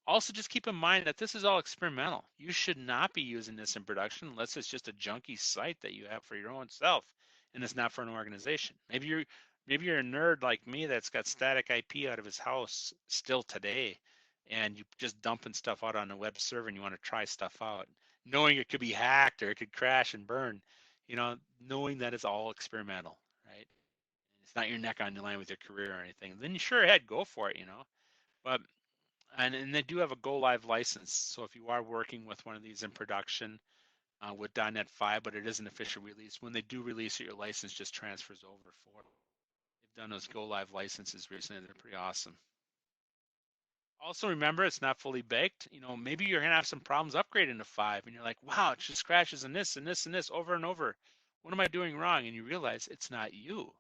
Also, just keep in mind that this is all experimental. You should not be using this in production unless it's just a junky site that you have for your own self and it's not for an organization. Maybe you're a nerd like me that's got static IP out of his house still today, and you just dumping stuff out on a web server and you want to try stuff out, knowing it could be hacked or it could crash and burn, knowing that it's all experimental, right? It's not your neck on the line with your career or anything. Then you sure ahead, go for it. But and they do have a go live license. So if you are working with one of these in production with .NET 5, but it is an official release, when they do release it, your license just transfers over for it. They've done those go live licenses recently. They're pretty awesome. Also remember, it's not fully baked. Maybe you're gonna have some problems upgrading to 5 and you're like, wow, it just crashes and this and this and this over and over. What am I doing wrong? And you realize it's not you.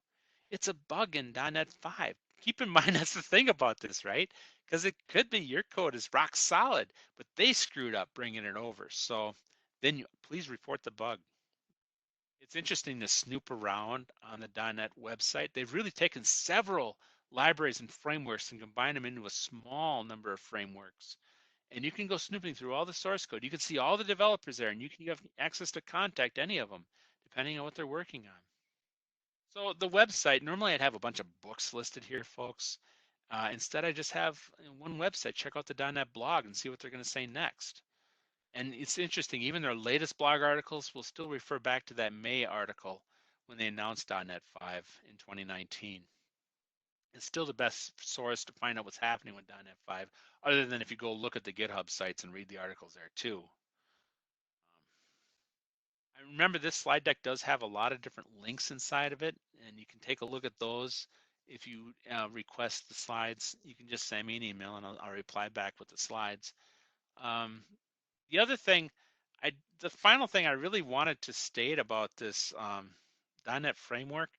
It's a bug in .NET 5. Keep in mind that's the thing about this, right? Because it could be your code is rock solid, but they screwed up bringing it over. So then please report the bug. It's interesting to snoop around on the .NET website. They've really taken several libraries and frameworks and combined them into a small number of frameworks. And you can go snooping through all the source code. You can see all the developers there, and you can have access to contact any of them, depending on what they're working on. So the website, normally I'd have a bunch of books listed here, folks. Instead, I just have one website. Check out the .NET blog and see what they're going to say next. And it's interesting, even their latest blog articles will still refer back to that May article when they announced .NET 5 in 2019. It's still the best source to find out what's happening with .NET 5, other than if you go look at the GitHub sites and read the articles there too. I remember this slide deck does have a lot of different links inside of it, and you can take a look at those. If you request the slides, you can just send me an email and I'll reply back with the slides. The other thing, the final thing I really wanted to state about this .NET framework,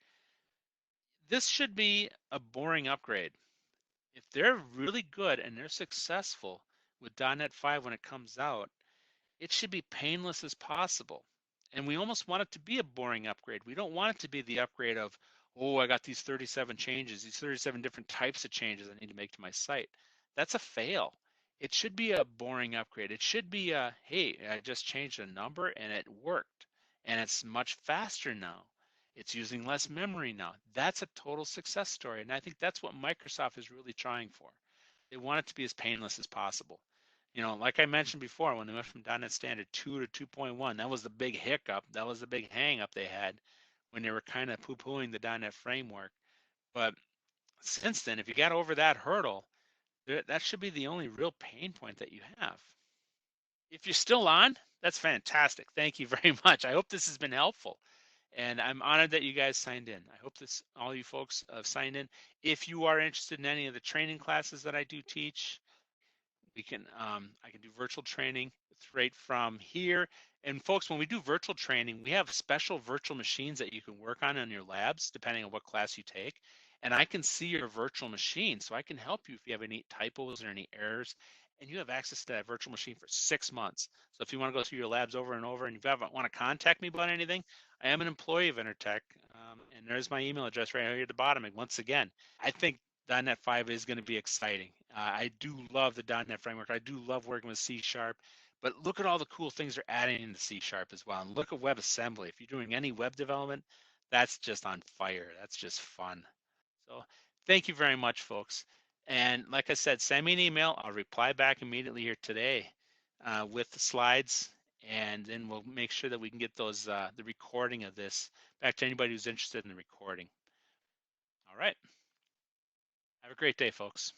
this should be a boring upgrade. If they're really good and they're successful with .NET 5 when it comes out, it should be painless as possible. And we almost want it to be a boring upgrade. We don't want it to be the upgrade of, oh, I got these 37 changes, these 37 different types of changes I need to make to my site. That's a fail. It should be a boring upgrade. It should be a, hey, I just changed a number and it worked. And it's much faster now. It's using less memory now. That's a total success story. And I think that's what Microsoft is really trying for. They want it to be as painless as possible. Like I mentioned before, when they went from .NET Standard 2 to 2.1, that was the big hiccup. That was the big hang up they had when they were kind of poo-pooing the .NET framework. But since then, if you got over that hurdle, that should be the only real pain point that you have. If you're still on, that's fantastic. Thank you very much. I hope this has been helpful. And I'm honored that you guys signed in. I hope all you folks have signed in. If you are interested in any of the training classes that I do teach, I can do virtual training right from here. And folks, when we do virtual training, we have special virtual machines that you can work on in your labs, depending on what class you take. And I can see your virtual machine, so I can help you if you have any typos or any errors. And you have access to that virtual machine for 6 months. So if you want to go through your labs over and over, and if you want to contact me about anything, I am an employee of Intertech, and there's my email address right here at the bottom. And once again, I think .NET 5 is going to be exciting. I do love the .NET framework. I do love working with C#, but look at all the cool things they're adding into C# as well. And look at WebAssembly. If you're doing any web development, that's just on fire. That's just fun. So thank you very much, folks. And like I said, send me an email. I'll reply back immediately here today with the slides, and then we'll make sure that we can get those the recording of this back to anybody who's interested in the recording. All right. Have a great day, folks.